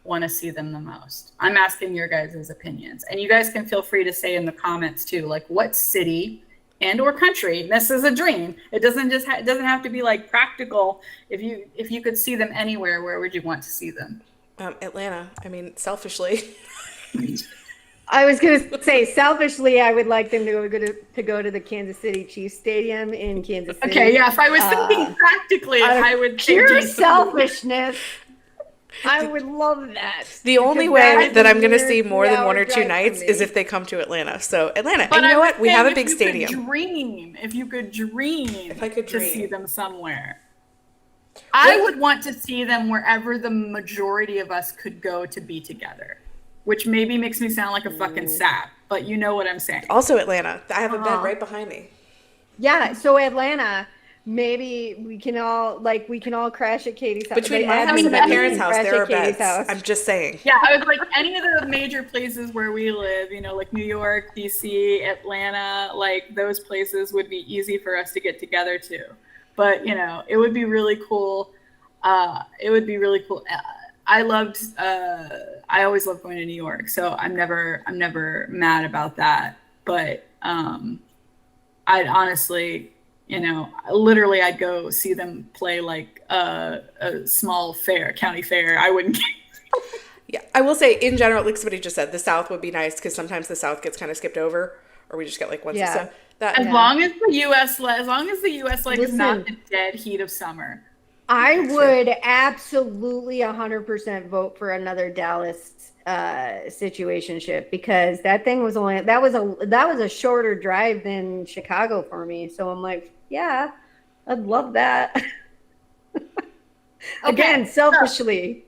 want to see them the most? I'm asking your guys' opinions, and you guys can feel free to say in the comments too, what city and or country. This is a dream. It doesn't just it doesn't have to be practical. If you could see them anywhere, where would you want to see them? Atlanta. I mean, selfishly. I was going to say, selfishly, I would like them to go to the Kansas City Chiefs Stadium in Kansas City. Okay, yeah. If I was thinking practically, I would pure selfishness. I would love that. The only way that I'm going to see more than 1 or 2 nights is if they come to Atlanta. So Atlanta, and you know what? We have a big stadium. If you could dream to see them somewhere, I would want to see them wherever the majority of us could go to be together, which maybe makes me sound like a fucking sap, but you know what I'm saying. Also Atlanta. I have a bed right behind me. Yeah, so Atlanta. Maybe we can all crash at Katie's house. Between my house and my parents' house, there are beds. I'm just saying. Yeah, I was any of the major places where we live, New York, DC, Atlanta, those places would be easy for us to get together to. But, it would be really cool. It would be really cool. I always loved going to New York, so I'm never mad about that. But I'd honestly, literally I'd go see them play a small fair, county fair. I wouldn't. Yeah, I will say in general, like somebody just said, the South would be nice because sometimes the South gets kind of skipped over, or we just get one. Yeah. So that as long as the U.S. is not the dead heat of summer. I would absolutely 100% vote for another Dallas situationship, because that thing was that was a shorter drive than Chicago for me. So I'm like, yeah, I'd love that. Again, selfishly.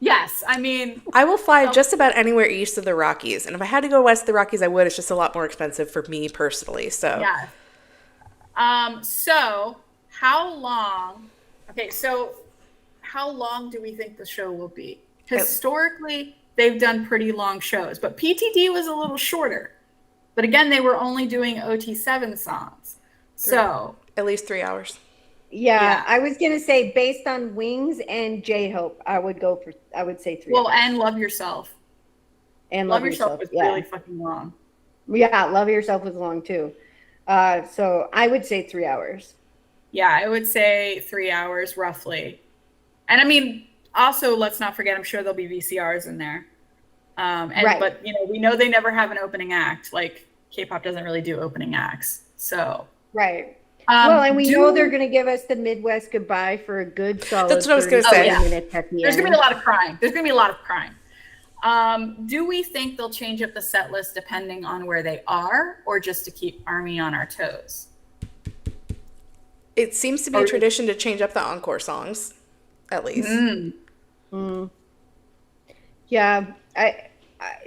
Yes, I mean, I will fly just about anywhere east of the Rockies, and if I had to go west of the Rockies, I would. It's just a lot more expensive for me personally. So yeah. So how long? Okay, so how long do we think the show will be? Historically, they've done pretty long shows, but PTD was a little shorter. But again, they were only doing OT7 songs, so at least 3 hours. Yeah, I was gonna say, based on Wings and J-Hope, I would say 3 hours. Well, and Love Yourself. And Love Yourself was really fucking long. Yeah, Love Yourself was long too. So I would say 3 hours. Yeah, I would say 3 hours roughly. And I mean, also, let's not forget, I'm sure there'll be VCRs in there. But you know, we know they never have an opening act. Like K-pop doesn't really do opening acts. So right. Well, and we know they're going to give us the Midwest goodbye for a good solid. That's what I was going to say. There's going to be a lot of crying. Do we think they'll change up the set list depending on where they are, or just to keep ARMY on our toes? It seems to be a tradition to change up the encore songs, at least. Yeah,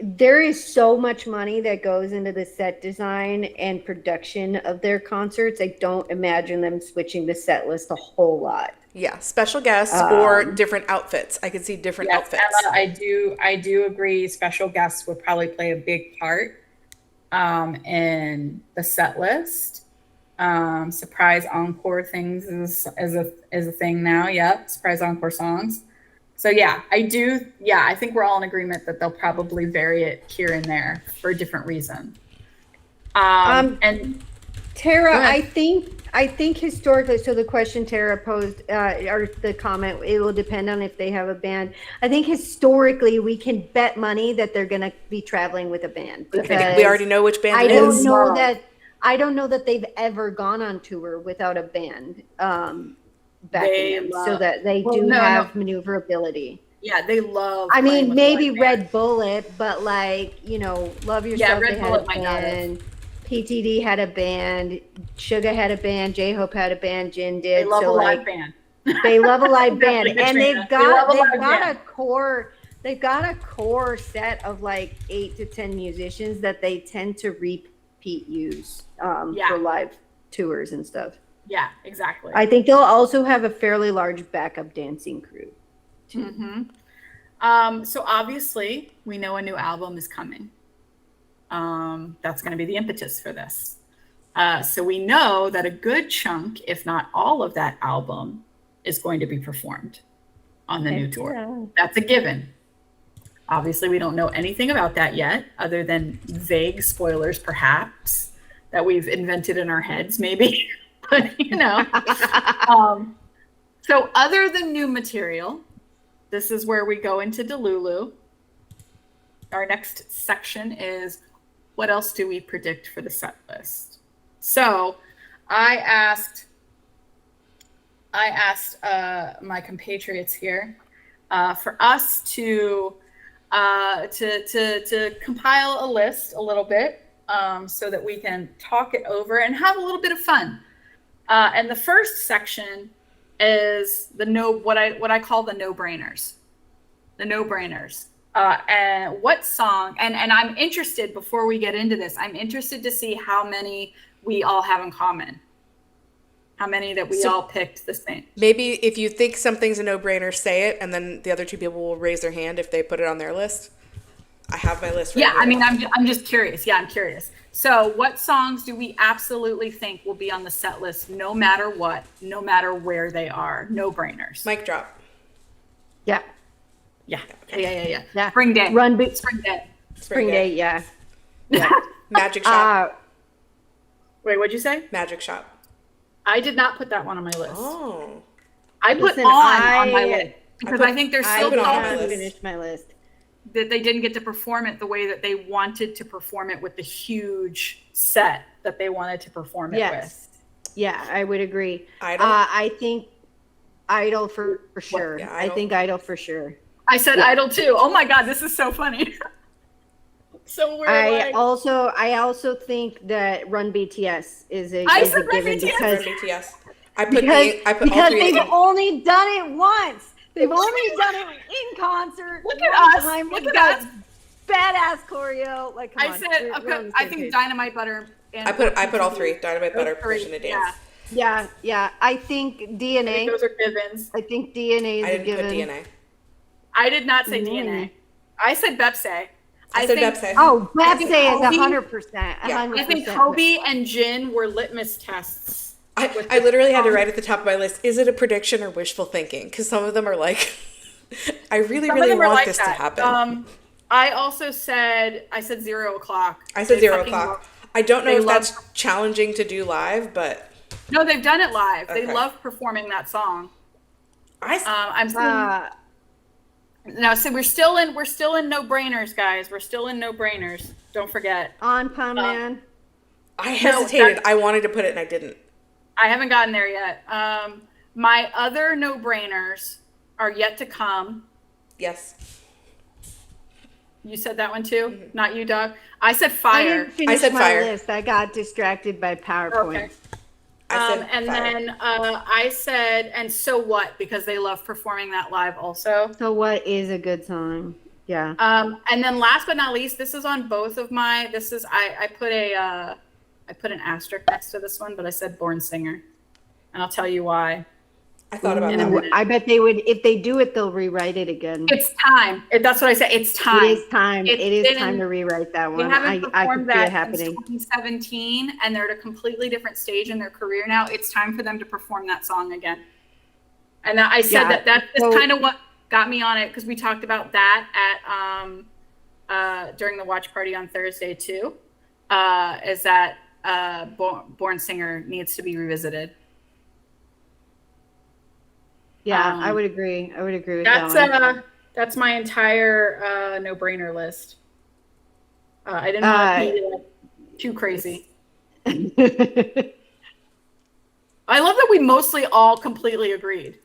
there is so much money that goes into the set design and production of their concerts. I don't imagine them switching the set list a whole lot. Yeah, special guests or different outfits. I could see different outfits. Ella, I do agree. Special guests would probably play a big part in the set list. Surprise encore things is a thing now. Yep, surprise encore songs. So yeah, I think we're all in agreement that they'll probably vary it here and there for a different reason. And Tara, I think historically, so the question Tara posed, or the comment, it will depend on if they have a band. I think historically we can bet money that they're going to be traveling with a band. Because we already know which band it is. I don't know that they've ever gone on tour without a band. So that they have maneuverability. Yeah, they love. I mean, maybe Red Bullet, but like, you know, Love Yourself. Yeah, Red Bullet might not have. PTD had a band. SUGA had a band. J-Hope had a band. Jin did. They love a live band. They love a live band, and they've got a core. They've got a core set of like 8 to 10 musicians that they tend to repeat use for live tours and stuff. Yeah, exactly. I think they'll also have a fairly large backup dancing crew. So obviously, we know a new album is coming. That's going to be the impetus for this. So we know that a good chunk, if not all of that album, is going to be performed on the new tour. Yeah. That's a given. Obviously, we don't know anything about that yet, other than vague spoilers, perhaps, that we've invented in our heads, maybe. But, you know. So other than new material, this is where we go into delulu. Our next section is, what else do we predict for the set list? So I asked my compatriots here for us to compile a list a little bit so that we can talk it over and have a little bit of fun. And the first section is what I call the no-brainers. The no-brainers. And what song, and I'm interested, before we get into this, I'm interested to see how many we all have in common. How many that we all picked the same. Maybe if you think something's a no-brainer, say it, and then the other two people will raise their hand if they put it on their list. I have my list right here. I mean, I'm just curious. Yeah, I'm curious. So what songs do we absolutely think will be on the set list no matter what, no matter where they are? No-brainers. Mic drop. Yeah. Yeah. Okay. Yeah. Spring Day. Spring Day, yeah. Magic Shop. Wait, what'd you say? Magic Shop. I did not put that one on my list. Oh. I put on my list because I think they're so I finished my list. That they didn't get to perform it the way that they wanted to perform it with the huge set that they wanted to perform it with. Yeah, I would agree. I Idol for sure. Yeah, I Idol. think Idol for sure. I said Idol too. Oh my God, this is so funny. So we're I like, also think that Run BTS is a I is a said Run given BTS. because Run BTS. I put because all three they've in. only done it once. They've only done it in concert. Look one at us. time. Look They've at got us. badass choreo. Like, come I on. said, We're on the I same think page. Dynamite Butter. And I put all three. Dynamite, Those Butter, three, Permission to Dance. Yeah. I think I think DNA. those are givens. I think DNA is I a didn't given. put DNA. I did not say Mm. DNA. I said Bepse. I said think, Bepse. Oh, Bepse is Kobe- 100%. Yeah. 100%. I think Kobe and Jin were litmus tests. I literally had to write at the top of my list, is it a prediction or wishful thinking? Because some of them are like, I really, Some of really them are want like this that. to happen. I also said 0 o'clock. I said They 0 fucking o'clock. love- I don't know they if love- that's challenging to do live, but No, they've done it live. They Okay. love performing that song. I'm still, Uh, no, so we're still in no brainers, guys. We're still in no brainers. Don't forget. on Pun Man. I hesitated. that's- I wanted to put it and I didn't. I haven't gotten there yet. My other no brainers are yet to come. Yes. You said that one too? Not you, Doug? I said I Fire. didn't finish said my Fire. list. I got distracted by PowerPoint. Okay. I said And Fire. then I said, and So What? Because they love performing that live also. So what is a good song? Yeah. And then last but not least, this is on both of my, I put an asterisk next to this one, but I said Born Singer. And I'll tell you why. I thought about in that a one. minute. I bet they would, if they do it, they'll rewrite it again. It's time. That's what I said. It's time. It is time. It's It is been- time to rewrite that They one. haven't I could performed see it that happening. since 2017, and they're at a completely different stage in their career now. It's time for them to perform that song again. And I said Yeah, that's so- kind of what got me on it, because we talked about that at during the watch party on Thursday too. Is that Born Singer needs to be revisited. Yeah, I would agree. I would agree with That's that one. that's my entire no-brainer list. I didn't want to be too crazy. I love that we mostly all completely agreed.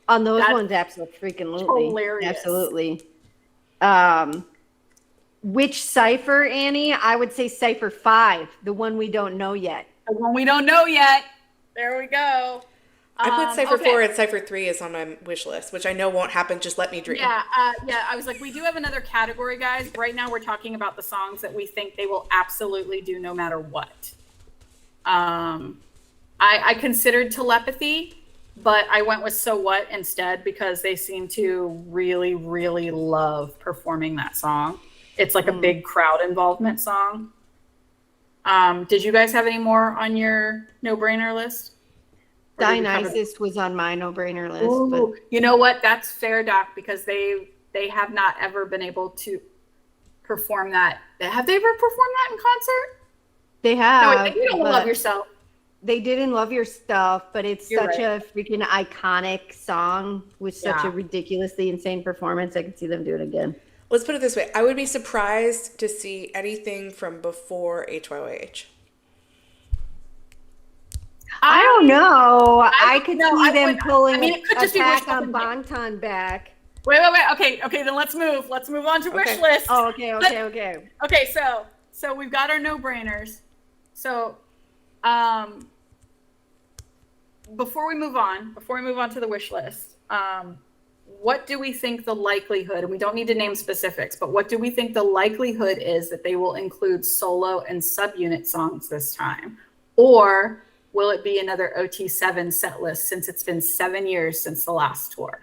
On those That's ones, absolutely. hilarious. Absolutely. Which cipher, Annie? I would say cipher 5, the one we don't know yet. The one we don't know yet. There we go. I put Cypher okay. 4 and Cypher 3 is on my wish list, which I know won't happen. Just let me dream. Yeah, I was like, we do have another category, guys. Right now, we're talking about the songs that we think they will absolutely do no matter what. I considered Telepathy, but I went with So What instead because they seem to really, really love performing that song. It's like a big crowd involvement song. Did you guys have any more on your no-brainer list? Or did we cover- Dionysus was on my no-brainer list. Ooh, But you know what? That's fair, Doc, because they have not ever been able to perform that. Have they ever performed that in concert? they No, have. I think you don't but love yourself. They didn't Love Your Stuff, but it's You're such right. a freaking iconic song with such Yeah. a ridiculously insane performance. I could see them do it again. Let's put it this way. I would be surprised to see anything from before HYYH. I don't know. I could no, see I them would- pulling I mean, it could just be Attack wishful on thinking. Bangtan back. Wait. Okay, then let's move. Let's move on to wish Okay. list. Oh, okay. Okay, so we've got our no-brainers. So, before we move on to the wish list, what do we think the likelihood, and we don't need to name specifics, but what do we think the likelihood is that they will include solo and subunit songs this time? Or will it be another OT7 set list since it's been 7 years since the last tour?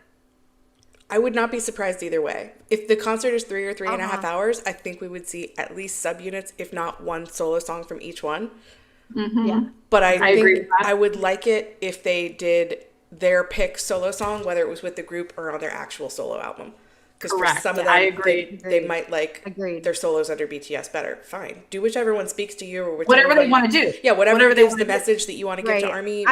I would not be surprised either way. If the concert is 3 or 3.5 hours, I think we would see at least subunits, if not one solo song from each one. Yeah. But I agree think with that. I would like it if they did their pick solo song, whether it was with the group or on their actual solo album. Because for Correct. some of Yeah, them, I agree. they might like Agreed. their solos under BTS better. Fine. Do whichever one speaks to you or Whatever they want to do. Yeah, whatever they gives want the to do. message that you want to give to ARMY.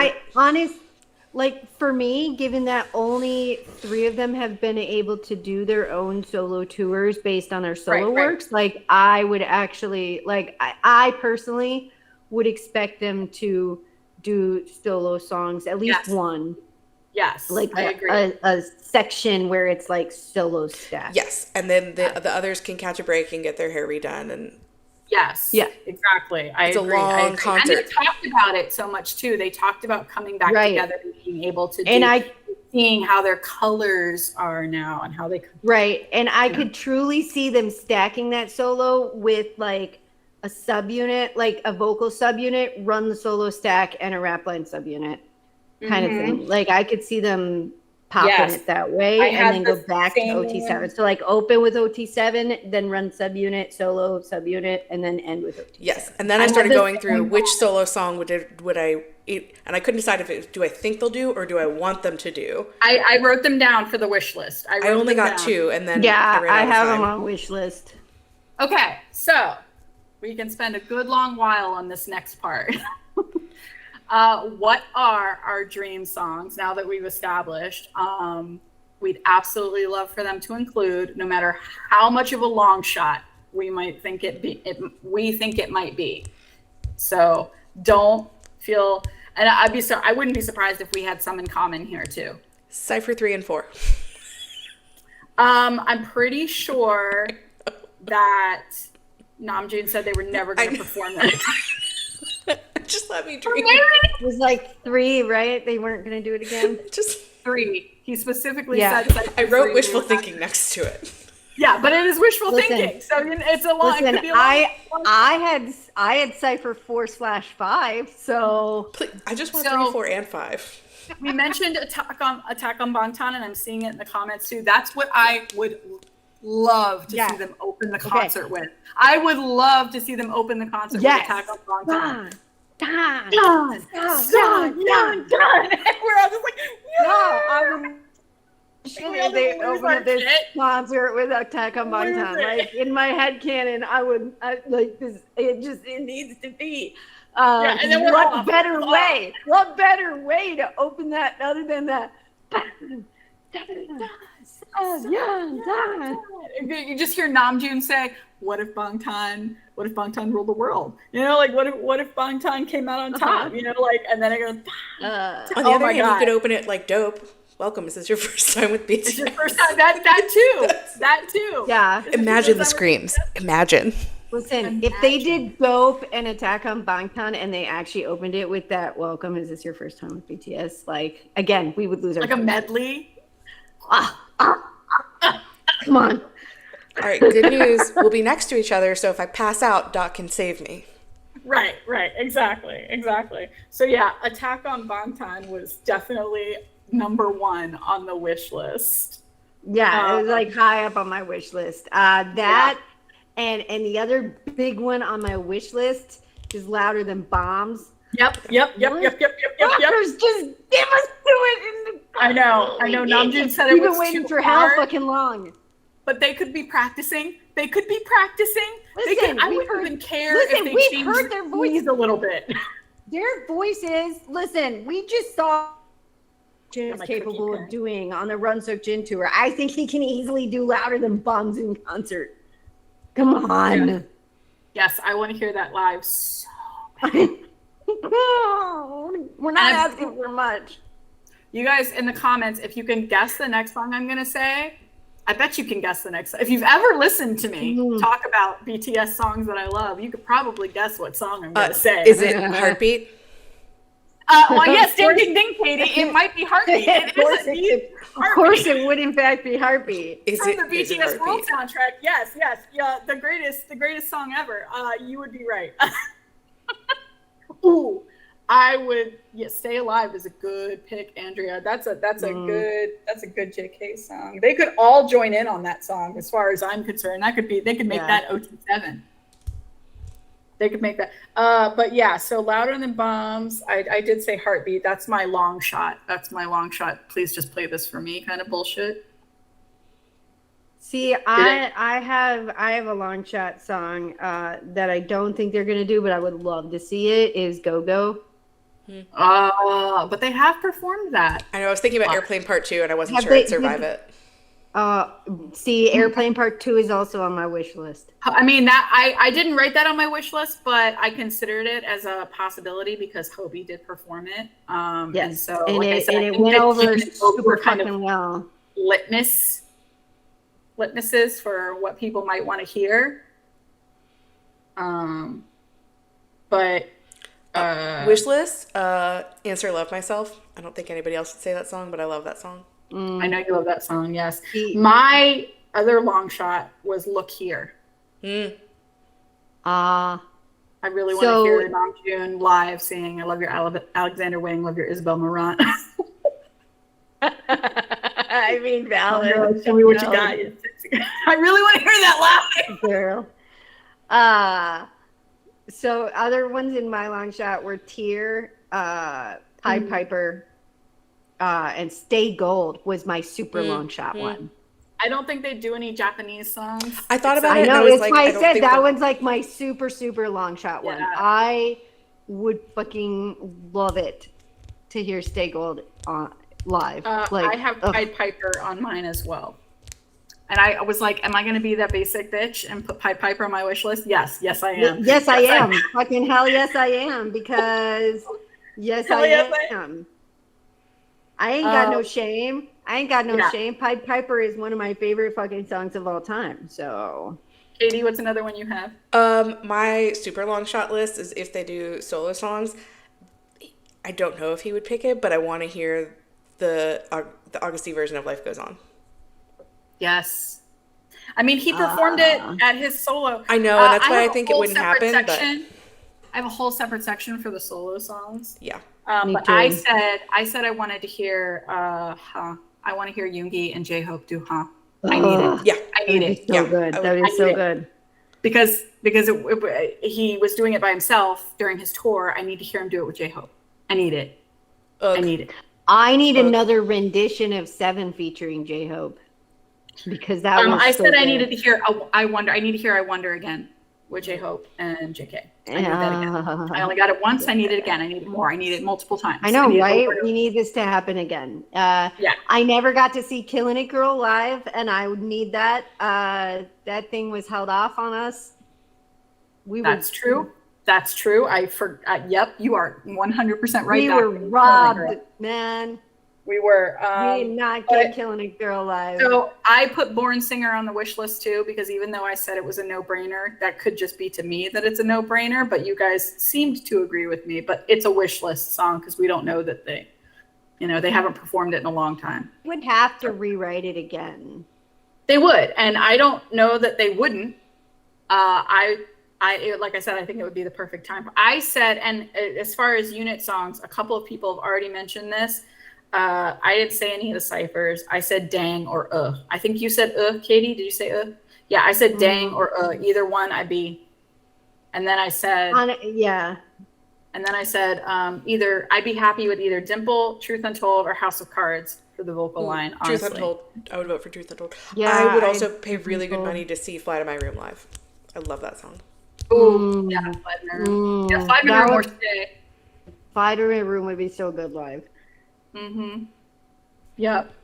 For me, given that only 3 of them have been able to do their own solo tours based on their solo Right. works, like I would actually, I personally would expect them to do solo songs, at least Yes. one. Yes, like I agree. a section where it's like solo stack. Yes, and then the others can catch a break and get their hair redone, and Yes. Yeah. Exactly. I It's a agree. long concert. And they talked about it so much too. They talked about coming back Right. together and being able to And seeing how their colors are now and how they right. And I could truly see them stacking that solo with like a subunit, like a vocal subunit, run the solo stack and a rap line subunit kind of thing. Like I could see them popping it that way and then go back to OT7. So like open with OT7, then run subunit, solo subunit, and then end with OT7. yes. And then I started going through which solo song would I, and I couldn't decide if do I think they'll do or do I want them to do. I wrote them down for the wish list. I only got 2, and then yeah, ran out I of have time. them on wish list. Okay, so we can spend a good long while on this next part. What are our dream songs now that we've established? We'd absolutely love for them to include, no matter how much of a long shot we might think we think it might be. So don't feel, and I wouldn't be surprised if we had some in common here too. Cypher 3 and 4. I'm pretty sure that Namjoon said they were never going to perform that. Just let me dream. It was like 3, right? They weren't going to do it again. Just 3. He specifically Yeah. said. I wrote wishful thinking next to it. Yeah, but it is wishful Listen. thinking, so it's a lot. Listen, I had Cypher 4/5, so Please, I just want So- 3, 4, and 5. We mentioned Attack on Bangtan, and I'm seeing it in the comments too. That's what I would love to see them open the concert with. I would love to see them open the concert with Attack on Bangtan. done. Done. We're all just like, No, I would. They lose open our up this shit. concert with Attack on Bangtan. Lose it. Like in my head canon, like this. It needs to be. Yeah, and then we're what off. better We're way? What better way to open that other than that? You just hear Namjoon say, "What if Bangtan ruled the world?" You know, like what if Bangtan came out on top? You know, like, and then it goes. On the other hand, you could open it like dope. Welcome, is this your first time with BTS? It's your first time. That too. Yeah. Imagine the screams. Imagine. Listen, if they did Dope and Attack on Bangtan and they actually opened it with that "Welcome, is this your first time with BTS?" Like again, we would lose our Like a minds. medley. Come on. All right, good news. We'll be next to each other, so if I pass out, Doc can save me. Right, exactly. So yeah, Attack on Bangtan was definitely number 1 on the wish list. Yeah, it was like high up on my wish list. That and the other big one on my wish list is Louder Than Bombs. Yep. Fuckers, just give us to it in the. I know. Namjoon said it We've was been waiting too for hard, how fucking long. but they could be practicing. Listen, I wouldn't even care listen, if they we've changed heard their voices a little bit. Their voices. Listen, we just saw. Is my capable cookie of doing on the Run Sook Jin tour. I think he can easily do Louder Than Bombs in concert. Come on. Yeah. Yes, I want to hear that live. So We're not asking for much. you guys in the comments, if you can guess the next song I'm gonna say, I bet you can guess the next. If you've ever listened to me talk about BTS songs that I love, you could probably guess what song I'm gonna say. Is it Heartbeat? Well, yes, ding, ding, ding, Katie. It might be Heartbeat. It is indeed Of course, it would in fact be Heartbeat. Is from it the is it BTS World Heartbeat? soundtrack. Yes, yeah, the greatest song ever. You would be right. Ooh, I would. Yeah, Stay Alive is a good pick, Andrea. That's a good JK song. They could all join in on that song, as far as I'm concerned. They could make that OT7. They could make that. But yeah, so Louder Than Bombs. I did say Heartbeat. That's my long shot. Please just play this for me kind of bullshit. See, I have a long shot song that I don't think they're gonna do, but I would love to see it. Is Go Go. But they have performed that. I know, I was thinking about Airplane Part 2, and I wasn't Have sure they- I'd survive it. See, Airplane Part 2 is also on my wish list. I mean, that I didn't write that on my wish list, but I considered it as a possibility because Hobie did perform it. And Yes, so, and like I it, said, and I it think went that over Gene and Hobie super were kind fucking of well. litmuses for what people might want to hear. But Wish list, Answer Love Myself. I don't think anybody else would say that song, but I love that song. I know you love that song. Yes, He- my other long shot was "Look Here." Mm. I really want to hear Namjoon live singing "I Love Your Alexander Wang, Love Your Isabel Marant." I mean, valid. Tell me what you got. I really want to hear that live. Girl. So other ones in my long shot were Tear, Pied Piper, and Stay Gold was my super long shot one. I don't think they do any Japanese songs. I thought about it. I know, and I was it's like, why I don't said think that they'll- one's like my super, super long shot one. Yeah. I would fucking love it to hear Stay Gold live. I have Pied Piper on mine as well. And I was like, am I going to be that basic bitch and put Pied Piper on my wish list? Yes, I am. Yes, I am. Fucking hell yes, I am. Because yes, I am. I ain't got no shame. I ain't got no shame. Pied Piper is one of my favorite fucking songs of all time. So, Katie, what's another one you have? My super long shot list is if they do solo songs. I don't know if he would pick it, but I want to hear the Augusty version of Life Goes On. Yes. I mean, he performed it at his solo. I know, and that's why I think it wouldn't happen. But I have a whole separate section for the solo songs. yeah. But too. I said I wanted to hear I want to hear Yoongi and J-Hope do Huh. I need it. Yeah. I need it. So good. That is so good. Because he was doing it by himself during his tour. I need to hear him do it with J-Hope. I need it. I need it. I need another rendition of Seven featuring J-Hope. Because that was I so said good. I needed to hear I Wonder. I need to hear I Wonder again with J-Hope and JK. I need that again. I only got it once. I need it again. I need it more. I need it multiple times. I know, right? We need this to happen again. I never got to see Killin' It Girl live, and I would need that. That thing was held off on us. That's true. That's true. Yep, you are 100% right. We were robbed, man. We were. We did not get Killin' It Girl live. So I put Born Singer on the wish list too, because even though I said it was a no-brainer, that could just be to me that it's a no-brainer, but you guys seemed to agree with me. But it's a wish list song because we don't know that they haven't performed it in a long time. Would have to rewrite it again. They would, and I don't know that they wouldn't. Like I said, I think it would be the perfect time. I said, and as far as unit songs, a couple of people have already mentioned this. I didn't say any of the ciphers. I said dang or I think you said Katie. Did you say Yeah, I said dang or either one I'd be. And then I said And then I said either I'd be happy with either Dimple, Truth Untold, or House of Cards for the vocal line. Honestly. Truth Untold. I would vote for Truth Untold. Yeah, I would also pay really good money to see Fly to My Room live. I love that song. Ooh, yeah, Fly to My Room. Yeah, Fly to My Room or Stay. Fly to My Room would be so good live. Mm-hmm. Yep.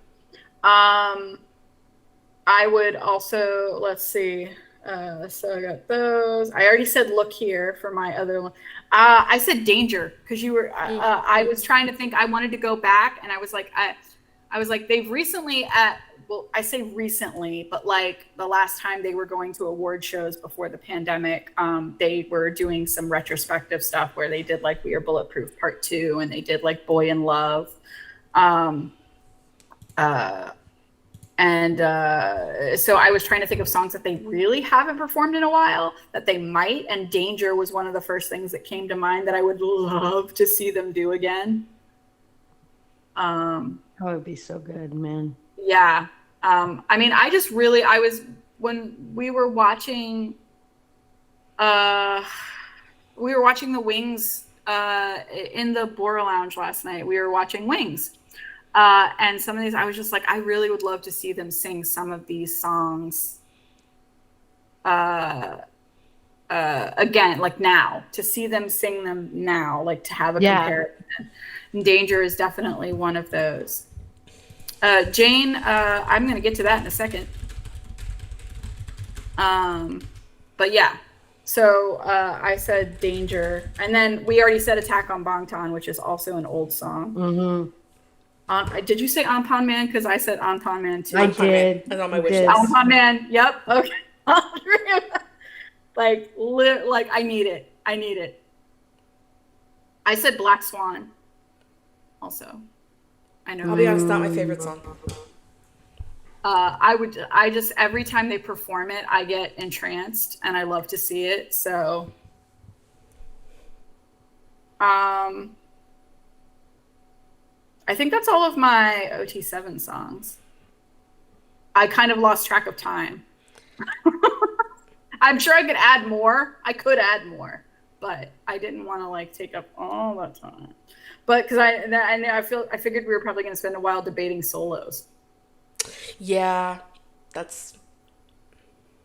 I would also, let's see. So I got those. I already said Look Here for my other one. I said Danger because you were. I was trying to think. I wanted to go back, and I was like, they've recently I say recently, but like the last time they were going to award shows before the pandemic, they were doing some retrospective stuff where they did like We Are Bulletproof Part 2, and they did like Boy in Love. So I was trying to think of songs that they really haven't performed in a while that they might, and Danger was one of the first things that came to mind that I would love to see them do again. That would be so good, man. Yeah. I mean, when we were watching the Wings in the Bora Lounge last night, we were watching Wings. And some of these, I was just like, I really would love to see them sing some of these songs again, like now, to see them sing them now, like to have a comparison. And Danger is definitely one of those. Jane, I'm going to get to that in a second. But yeah, so I said Danger. And then we already said Attack on Bangtan, which is also an old song. Mm-hmm. Did you say Anpan Man? Because I said Anpan Man too. I did. That's on my wish list. Anpan Man. Yep. Okay. like I need it. I need it. I said Black Swan. Also, I know. I'll be honest, not my favorite song. I just every time they perform it, I get entranced and I love to see it. So, I think that's all of my OT7 songs. I kind of lost track of time. I'm sure I could add more. I could add more, but I didn't want to like take up all that time. But because I figured we were probably going to spend a while debating solos. Yeah,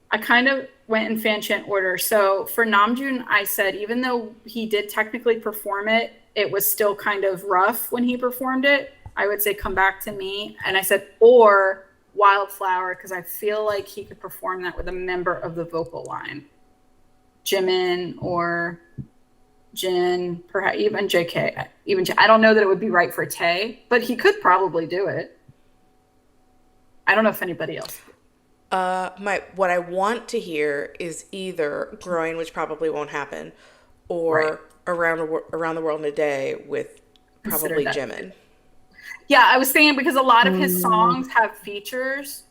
I kind of went in fan chant order. So for Namjoon, I said even though he did technically perform it, it was still kind of rough when he performed it. I would say Come Back to Me. And I said, or Wildflower, because I feel like he could perform that with a member of the vocal line. Jimin or Jin, perhaps even JK. I don't know that it would be right for Tae, but he could probably do it. I don't know if anybody else. What I want to hear is either Groin, which probably won't happen, or around the World in a Day with probably Jimin. Yeah, I was thinking because a lot of his songs have features.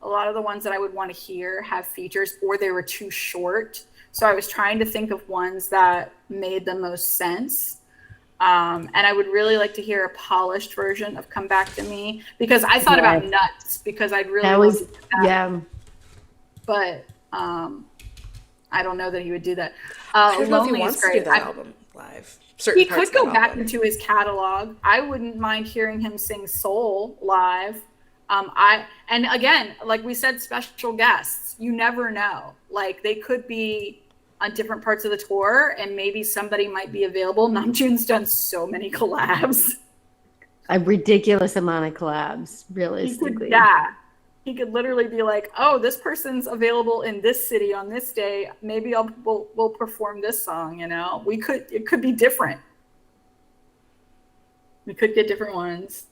A lot of the ones that I would want to hear have features, or they were too short. So I was trying to think of ones that made the most sense. And I would really like to hear a polished version of Come Back to Me, because I thought about Nuts, because I'd really That was but I don't know that he would do that. I don't know if he Lonely wants is to great. do that album live. He could go back into his catalog. I wouldn't mind hearing him sing Soul live. And again, like we said, special guests. You never know. Like they could be on different parts of the tour, and maybe somebody might be available. Namjoon's done so many collabs. A ridiculous amount of collabs, realistically. He could literally be like, "Oh, this person's available in this city on this day. Maybe we'll perform this song." You know, it could be different. We could get different ones.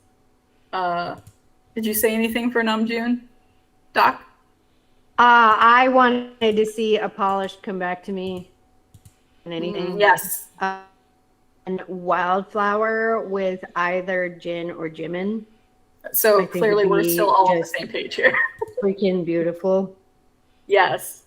Did you say anything for Namjoon, Doc? I wanted to see a polished Come Back to Me and anything. Yes. And Wildflower with either Jin or Jimin. So clearly we're still all on the same page here. Freaking beautiful. Yes.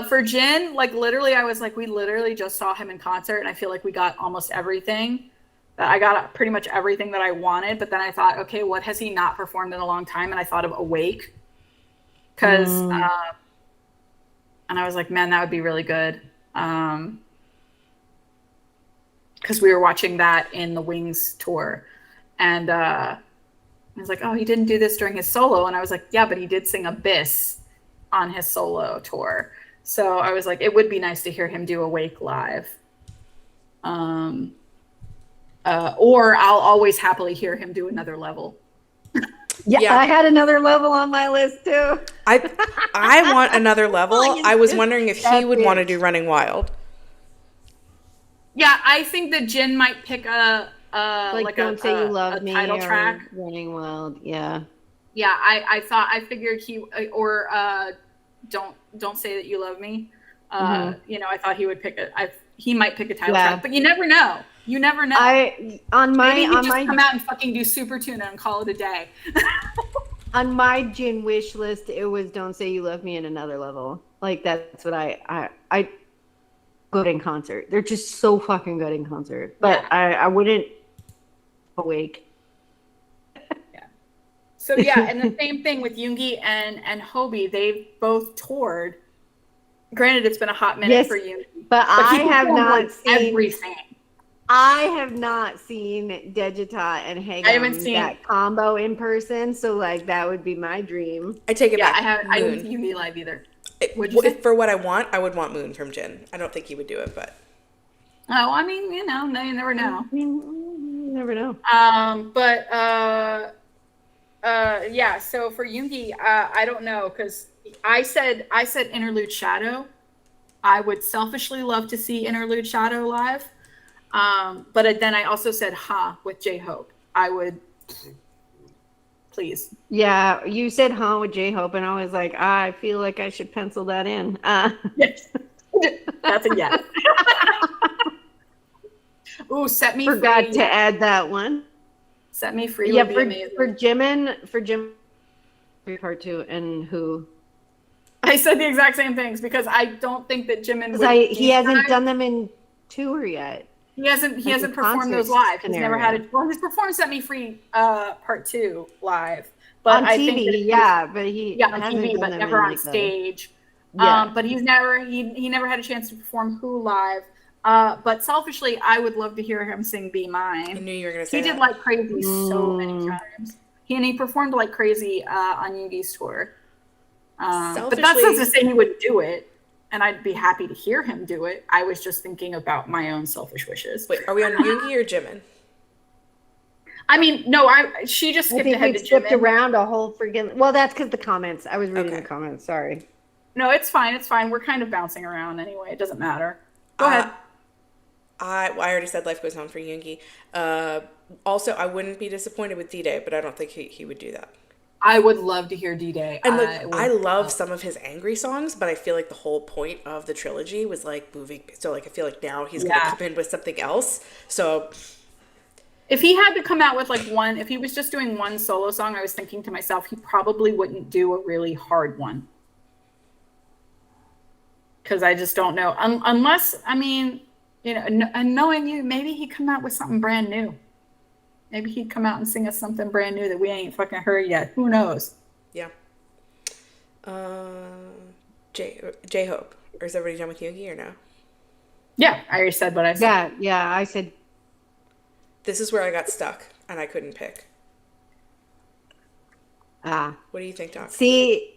For Jin, like literally, I was like, we literally just saw him in concert, and I feel like we got almost everything. I got pretty much everything that I wanted, but then I thought, okay, what has he not performed in a long time? And I thought of Awake. Because, and I was like, man, that would be really good. Because we were watching that in the Wings tour. And I was like, oh, he didn't do this during his solo. And I was like, yeah, but he did sing Abyss on his solo tour. So I was like, it would be nice to hear him do Awake live. Or I'll always happily hear him do Another Level. Yeah, I had Another Level on my list too. I want Another Level. I was wondering if he would want to do Running Wild. Yeah, I think that Jin might pick a Don't Say You Love Me title track. Running Wild. Yeah. Yeah, I figured he or Don't Say That You Love Me. You know, I thought he would pick he might pick a title track, but you never know. You never know. Maybe he just come out and fucking do Super Tuna and call it a day. On my Jin wish list, it was Don't Say You Love Me and Another Level. Like that's what I good in concert. They're just so fucking good in concert. But I wouldn't Awake. Yeah. So yeah, and the same thing with Yoongi and Hobie. They've both toured. Granted, it's been a hot minute for Yoongi, but I have not seen everything. I have not seen Dejita and Haegum, I haven't seen that combo in person, so like that would be my dream. I take it back. I didn't see Yoongi live either. For what I want, I would want Moon from Jin. I don't think he would do it, but. Oh, I mean, you know, you never know. I mean, you never know. yeah. So for Yoongi, I don't know, because I said Interlude Shadow. I would selfishly love to see Interlude Shadow live. But then I also said Ha with J-Hope. I would, please. Yeah, you said "Huh" with J-Hope, and I was like, I feel like I should pencil that in. Yes. That's a yes. Ooh, Set Me Forgot Free. to add that one. Set Me Free Yeah, would be amazing. for Jimin, part 2, and who? I said the exact same things because I don't think that Jimin He hasn't done them in tour yet. He hasn't performed those live. He's never had it. Well, he's performed "Set Me Free" part 2 live, but on I TV, think but he on TV, but never on stage. But he never had a chance to perform "Who" live. But selfishly, I would love to hear him sing "Be Mine." I knew you were going to say He did like crazy so many times. He performed like crazy on Yoongi's tour. But that's not to say he wouldn't do it. And I'd be happy to hear him do it. I was just thinking about my own selfish wishes. Wait, are we on Yoongi or Jimin? I mean, no, she just skipped ahead to Jimin. Skipped around a whole freaking. Well, that's because the comments. I was reading the comments. Sorry. No, it's fine. It's fine. We're kind of bouncing around anyway. It doesn't matter. Go ahead. I already said Life Goes On for Yoongi. Also, I wouldn't be disappointed with D-Day, but I don't think he would do that. I would love to hear D-Day. And I love some of his angry songs, but I feel like the whole point of the trilogy was like moving. So like I feel like now he's going to come in with something else. So if he had to come out with like one, if he was just doing one solo song, I was thinking to myself, he probably wouldn't do a really hard one. Because I just don't know. Unless, I mean, you know, and knowing you, maybe he'd come out with something brand new. Maybe he'd come out and sing us something brand new that we ain't fucking heard yet. Who knows? Yeah. J-Hope. Or is everybody done with Yoongi or no? Yeah, I already said what I said. Yeah, I said. This is where I got stuck and I couldn't pick. What do you think, Doc? See,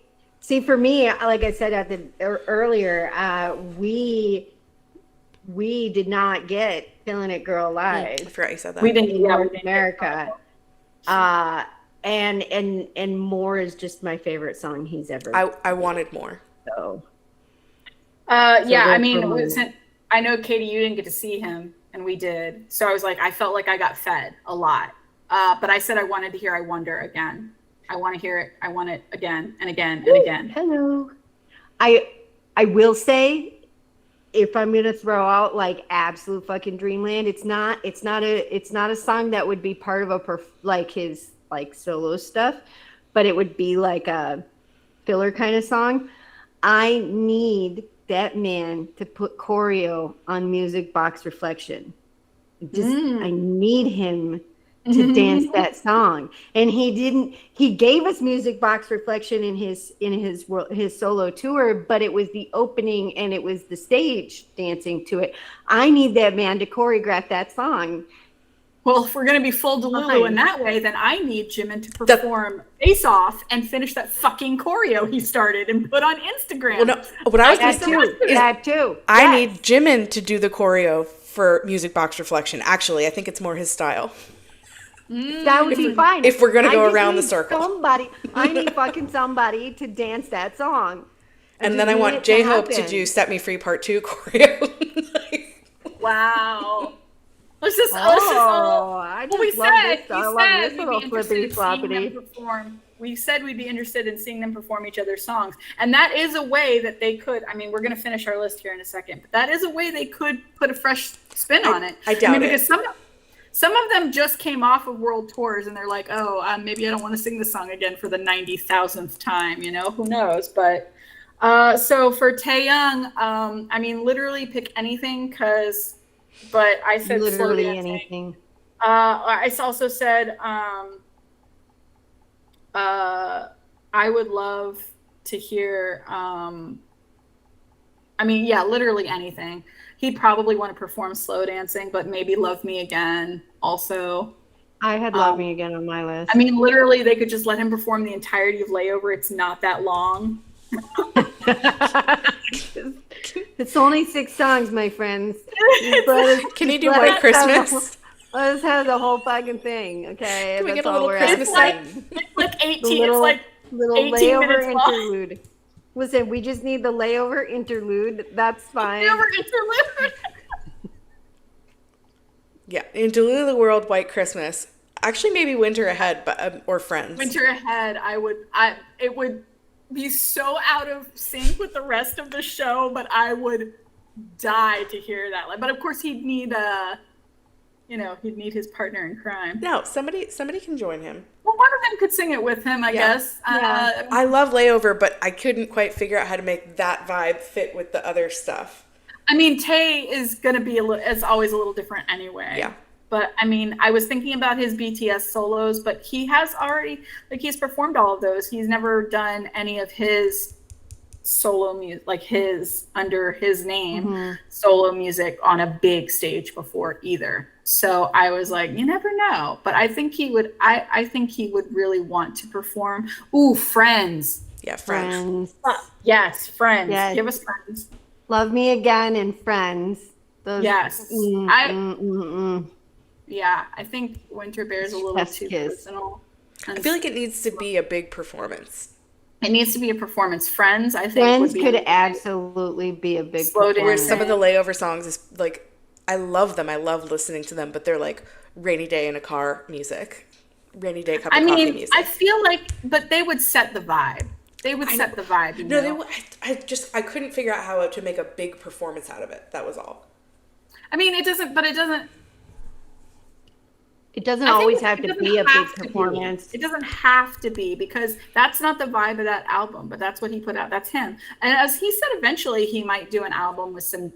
for me, like I said earlier, we did not get "Feeling It Girl" live. I forgot you said that. We didn't in North America. And More is just my favorite song he's ever. I wanted More. So. Yeah, I mean, I know, Katie, you didn't get to see him, and we did. So I was like, I felt like I got fed a lot. But I said I wanted to hear "I Wonder" again. I want to hear it. I want it again and again and again. Hello. I will say, if I'm gonna throw out like absolute fucking Dreamland, it's not a song that would be part of his like solo stuff, but it would be like a filler kind of song. I need that man to put choreo on Music Box Reflection. I need him to dance that song, and he didn't. He gave us Music Box Reflection in his solo tour, but it was the opening and it was the stage dancing to it. I need that man to choreograph that song. Well, if we're going to be full delulu in that way, then I need Jimin to perform Face Off and finish that fucking choreo he started and put on Instagram. Well, no, what I was going to say is that too. I need Jimin to do the choreo for Music Box Reflection. Actually, I think it's more his style. That would be fine. If we're gonna go around the circle, I need fucking somebody to dance that song. And then I want J-Hope to do "Set Me Free" Part 2 choreo. Wow. We said we'd be interested in seeing them perform each other's songs, and that is a way that they could. I mean, we're going to finish our list here in a second, but that is a way they could put a fresh spin on it. I doubt it, because some of them just came off of world tours, and they're like, "Oh, maybe I don't want to sing the song again for the 90,000th time." You know, who knows? But so for Taeyoung, I mean, literally pick anything But I said literally anything. I also said I would love to hear. I mean, yeah, literally anything. He'd probably want to perform slow dancing, but maybe "Love Me Again" also. I had "Love Me Again" on my list. I mean, literally, they could just let him perform the entirety of "Layover." It's not that long. It's only 6 songs, my friends. Can you do "White Christmas"? Let's have the whole fucking thing, okay? Can we That's get a all little we're Christmas asking. It's like 18. The little, It's like little 18 layover minutes long. interlude. Listen, we just need the layover interlude. That's fine. Layover interlude. Yeah, in Delulu World, White Christmas. Actually, maybe Winter Ahead, but or Friends. Winter Ahead, it would be so out of sync with the rest of the show, but I would die to hear that. But of course, he'd need he'd need his partner in crime. No, somebody can join him. Well, one of them could sing it with him, I guess. Yeah. I love Layover, but I couldn't quite figure out how to make that vibe fit with the other stuff. I mean, Tay is gonna be it's always a little different anyway. Yeah. But I mean, I was thinking about his BTS solos, but he has already he's performed all of those. He's never done any of his solo music, like his under his name solo music on a big stage before either. So I was like, you never know. But I think he would. I think he would really want to perform. Ooh, Friends. Yeah, Friends. Yes, Friends. Yes. Give us Friends. Love Me Again and Friends. Those, Yes. Yeah, I think Winter Bear's a little Chef's too kiss. personal. I feel like it needs to be a big performance. It needs to be a performance. Friends, I think, Friends would be could amazing. absolutely be a big Slow performance. Whereas some of the Layover songs is like, I love them. I love listening to them, but they're like rainy day in a car music, rainy day cup of coffee music. I feel like, but they would set the vibe. They would set the vibe. No, they would. I couldn't figure out how to make a big performance out of it. That was all. I mean, it doesn't. It doesn't I think always have it to doesn't be a big have to be. performance. It doesn't have to be, because that's not the vibe of that album, but that's what he put out. That's him. And as he said, eventually he might do an album with some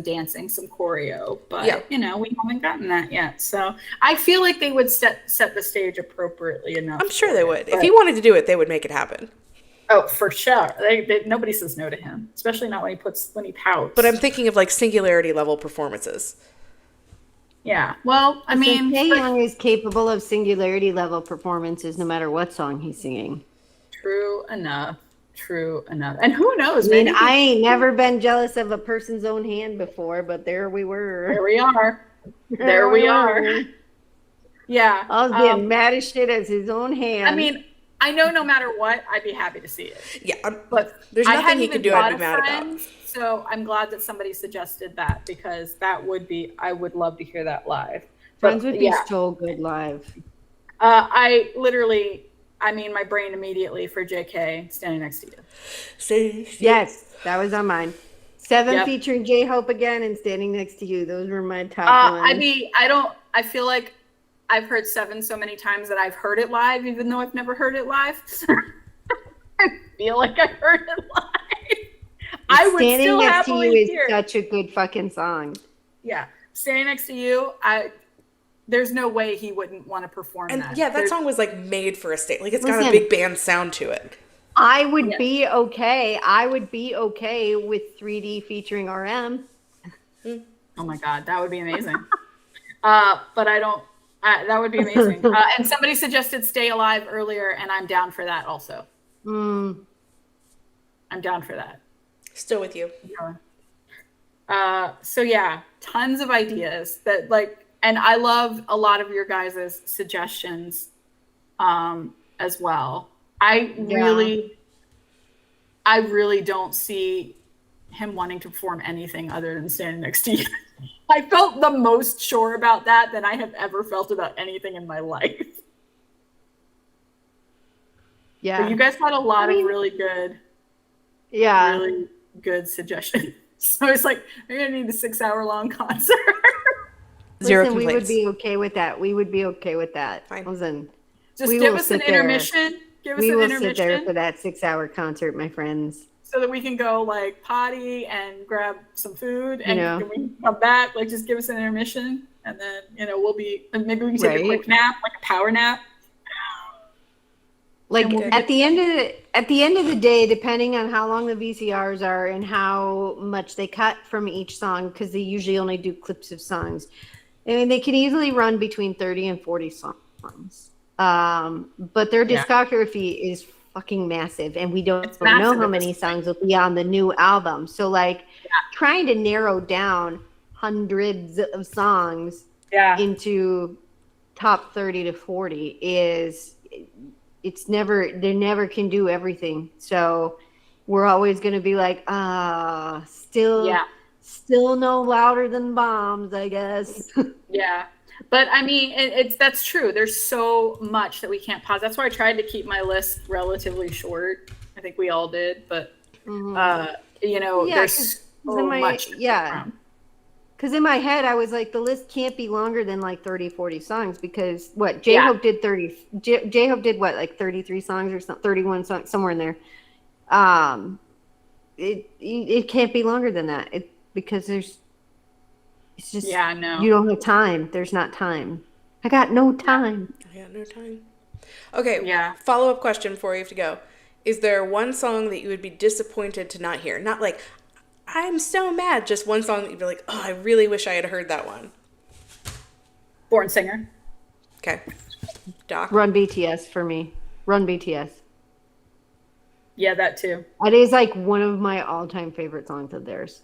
dancing, some choreo, but we haven't gotten that yet. So I feel like they would set the stage appropriately enough. I'm sure they would. If he wanted to do it, they would make it happen. Oh, for sure. Nobody says no to him, especially not when he pouts. But I'm thinking of like Singularity level performances. Yeah. Well, I mean, Tae Young is capable of Singularity level performances no matter what song he's singing. True enough. And who knows? I mean, I ain't never been jealous of a person's own hand before, but there we were. There we are. There we are. Yeah. I was getting mad as shit as his own hand. I mean, I know no matter what, I'd be happy to see it. Yeah, but there's nothing he could do I'd be mad about. about. So I'm glad that somebody suggested that, because I would love to hear that live. Friends would be so good live. My brain immediately for JK, Standing Next to You. Yes, that was on mine. 7 featuring J-Hope again and Standing Next to You. Those were my top ones. I feel like I've heard 7 so many times that I've heard it live, even though I've never heard it live. I feel like I've heard it live. I would Standing still Next to You happily is hear it. such a good fucking song. Yeah, Standing Next to You. There's no way he wouldn't want to perform And that. that song was like made for a stage. Like it's got a big band sound to it. I would be okay. I would be okay with 3D featuring RM. Oh my God, that would be amazing. But I don't. That would be amazing. And somebody suggested Stay Alive earlier, and I'm down for that also. I'm down for that. Still with you. So yeah, tons of ideas that and I love a lot of your guys' suggestions as well. I really don't see him wanting to perform anything other than Standing Next to You. I felt the most sure about that than I have ever felt about anything in my life. Yeah. But you guys had a lot of really good suggestions. So it's like, you're going to need a 6-hour-long concert. Zero Listen, complaints. we would be okay with that. We would be okay with that. Fine. Listen, Just give us an intermission. We will sit there for that 6-hour concert, my friends. So that we can go potty and grab some food, and we can come back. Just give us an intermission, and then we'll be. And maybe we can take a quick nap, like a power nap. At the end of the day, depending on how long the VCRs are and how much they cut from each song, because they usually only do clips of songs. I mean, they can easily run between 30 and 40 songs. But their discography is fucking massive, and we don't know how many songs will be on the new album. So trying to narrow down hundreds of songs Yeah. into top 30 to 40 is they never can do everything. So we're always going to be like, still no louder than bombs, I guess. Yeah. But I mean, that's true. There's so much that we can't pause. That's why I tried to keep my list relatively short. I think we all did, but there's so much to pick from. Because in my head, I was like, the list can't be longer than like 30, 40 songs because J-Hope did 30. J-Hope did what, like 33 songs or something, 31 songs, somewhere in there. It can't be longer than that. Because it's just, you don't have time. There's not time. I got no time. I got no time. Okay. Follow-up question before you have to go. Is there one song that you would be disappointed to not hear? Not like, I'm so mad. Just one song that you'd be like, oh, I really wish I had heard that one. Born Singer. Okay. Doc? Run BTS for me. Run BTS. Yeah, that too. It is like one of my all-time favorite songs of theirs.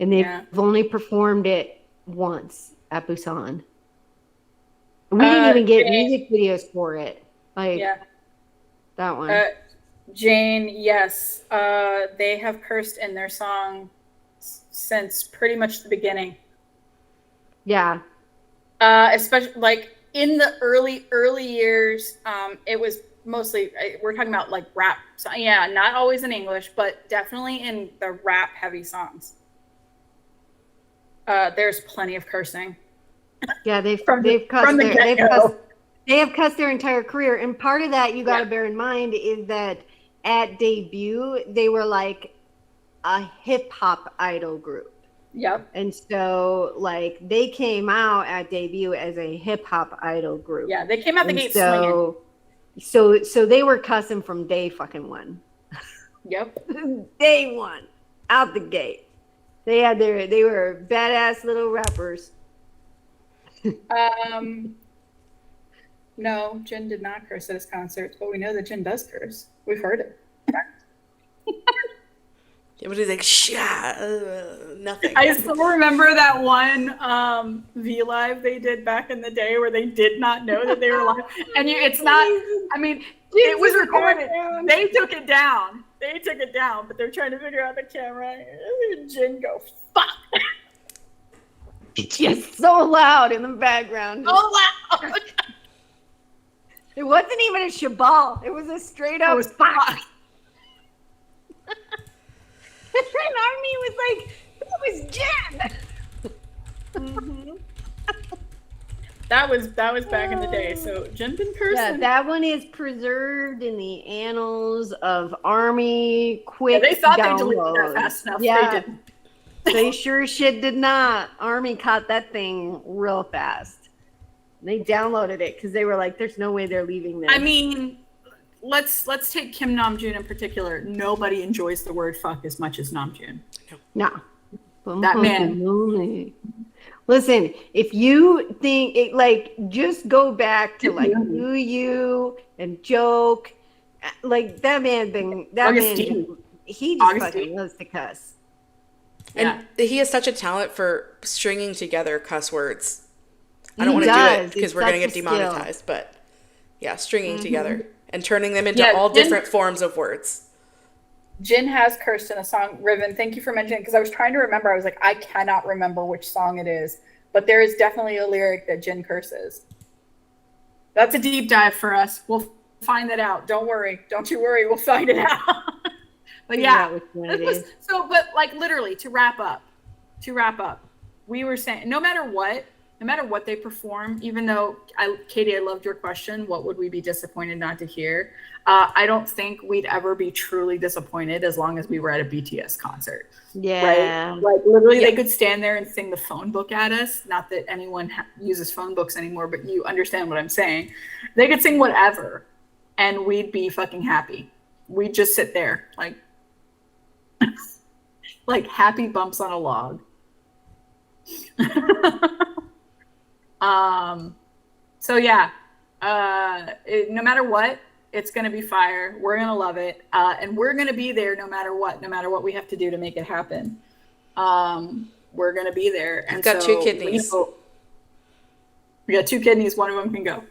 And they've only performed it once at Busan. We didn't even get music videos for it. Like, that one. Jane, yes. They have cursed in their song since pretty much the beginning. Yeah. Especially like in the early years, it was mostly, we're talking about like rap. So, yeah, not always in English, but definitely in the rap heavy songs. There's plenty of cursing. Yeah, they have cussed their entire career. And part of that you got to bear in mind is that at debut, they were like a hip hop idol group. Yep. And so, like, they came out at debut as a hip hop idol group. Yeah, they came out the gate swinging. So they were cussing from day fucking one. Yep. Day one, out the gate. They were badass little rappers. No, Jin did not curse at his concerts, but we know that Jin does curse. We've heard it. It was like, nothing. I still remember that one V Live they did back in the day where they did not know that they were live. And it's not, I mean, it was recorded. They took it down. But they're trying to figure out the camera. And Jin go, fuck. Just so loud in the background. So loud. It wasn't even a shabal. It was a straight up fuck. And Army was like, that was Jen. Mm-hmm. That was back in the day. So Jen been cursing. Yeah, that one is preserved in the annals of Army quick they thought downloads. they deleted that fast enough. Yeah. They didn't. They sure shit did not. Army caught that thing real fast. They downloaded it because they were like, there's no way they're leaving this. I mean, let's take Kim Namjoon in particular. Nobody enjoys the word fuck as much as Namjoon. No. That man. Listen, if you think it, like, just go back to like you and Joke, like that man thing. That Augustine. man, he just fucking loves to cuss. And he has such a talent for stringing together cuss words. I don't want to do it because we're going to get demonetized, but yeah, stringing together and turning them into all different forms of words. Jin has cursed in a song. Riven, thank you for mentioning it because I was trying to remember. I was like, I cannot remember which song it is, but there is definitely a lyric that Jin curses. That's a deep dive for us. We'll find that out. Don't worry. Don't you worry. We'll find it out. But yeah, but like literally to wrap up, we were saying no matter what they perform, even though Katie, I loved your question. What would we be disappointed not to hear? I don't think we'd ever be truly disappointed as long as we were at a BTS concert. Yeah. Right? Like literally they could stand there and sing the phone book at us. Not that anyone uses phone books anymore, but you understand what I'm saying. They could sing whatever and we'd be fucking happy. We'd just sit there like happy bumps on a log. So yeah, no matter what, it's going to be fire. We're going to love it. And we're going to be there no matter what we have to do to make it happen. We're going to be there. And I've got two kidneys. We got 2 kidneys, one of them can go.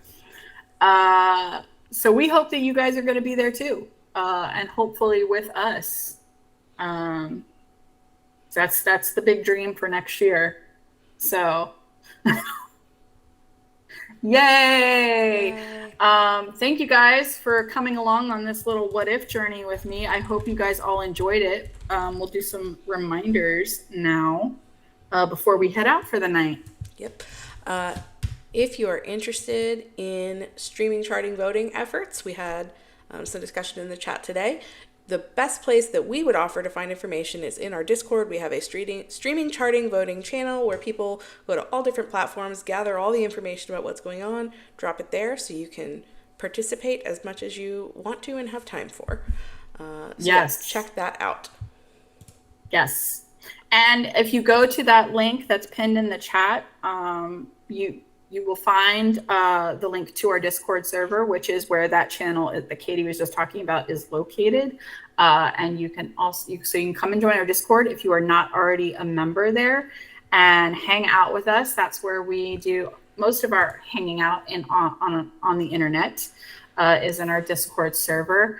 So we hope that you guys are going to be there too, and hopefully with us. That's the big dream for next year. So, yay! Thank you guys for coming along on this little what if journey with me. I hope you guys all enjoyed it. We'll do some reminders now before we head out for the night. Yep. If you are interested in streaming charting voting efforts, we had some discussion in the chat today. The best place that we would offer to find information is in our Discord. We have a streaming charting voting channel where people go to all different platforms, gather all the information about what's going on, drop it there so you can participate as much as you want to and have time for. Yes. Check that out. Yes. And if you go to that link that's pinned in the chat, you will find the link to our Discord server, which is where that channel that Katie was just talking about is located. And you can also, so you can come and join our Discord if you are not already a member there and hang out with us. That's where we do most of our hanging out on the internet is in our Discord server.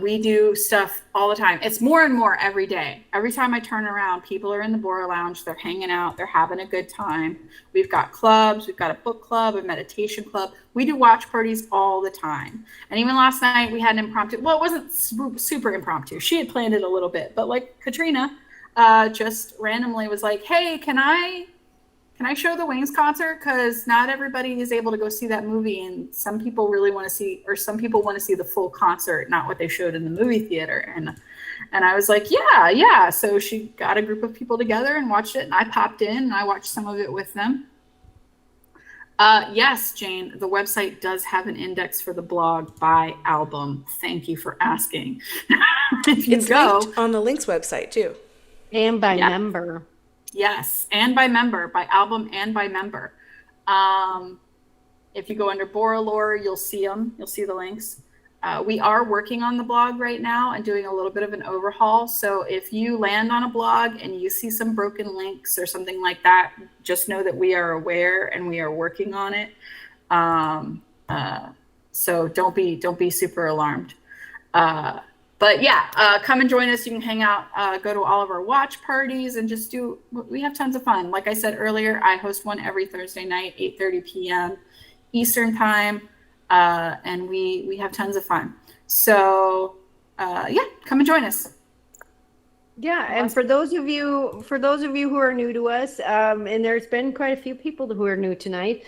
We do stuff all the time. It's more and more every day. Every time I turn around, people are in the Bora Lounge. They're hanging out. They're having a good time. We've got clubs. We've got a book club, a meditation club. We do watch parties all the time. And even last night we had an impromptu. Well, it wasn't super impromptu. She had planned it a little bit, but like Katrina just randomly was like, "Hey, can I show the Wings concert? Because not everybody is able to go see that movie, and some people really want to see, or some people want to see the full concert, not what they showed in the movie theater." And I was like, yeah. So she got a group of people together and watched it, and I popped in and I watched some of it with them. Yes, Jane, the website does have an index for the blog by album. Thank you for asking. If you It's go linked on the Links website too. And by member. Yes, and by member, by album and by member. If you go under Bora Lore, you'll see them. You'll see the links. We are working on the blog right now and doing a little bit of an overhaul. So if you land on a blog and you see some broken links or something like that, just know that we are aware and we are working on it. So don't be super alarmed. But yeah, come and join us. You can hang out, go to all of our watch parties and just we have tons of fun. Like I said earlier, I host one every Thursday night, 8:30 p.m. Eastern time. And we have tons of fun. So yeah, come and join us. Yeah, and for those of you who are new to us, and there's been quite a few people who are new tonight,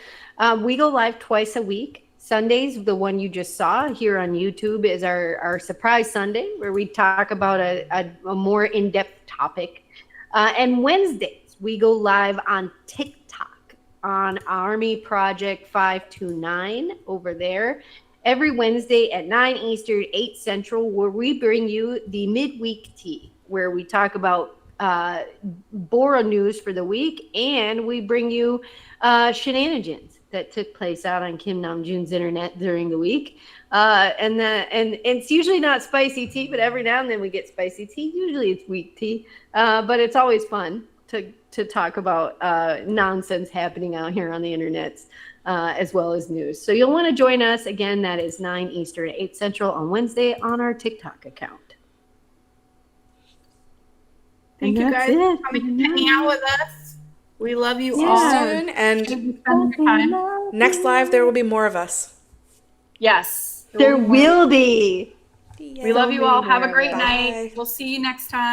we go live twice a week. Sundays, the one you just saw here on YouTube, is our surprise Sunday, where we talk about a more in-depth topic. And Wednesdays, we go live on TikTok on Army Project 529 over there. Every Wednesday at 9 Eastern, 8 Central, where we bring you the midweek tea, where we talk about Bora news for the week, and we bring you shenanigans that took place out on Kim Namjoon's internet during the week. And it's usually not spicy tea, but every now and then we get spicy tea. Usually it's weak tea, but it's always fun to talk about nonsense happening out here on the internet, as well as news. So you'll want to join us. Again, that is 9 Eastern, 8 Central on Wednesday on our TikTok account. Thank you guys for coming and hanging out with us. We love you all. Soon, and next live there will be more of us. Yes. There will be. We love you all. Have a great Bye. night. We'll see you next time.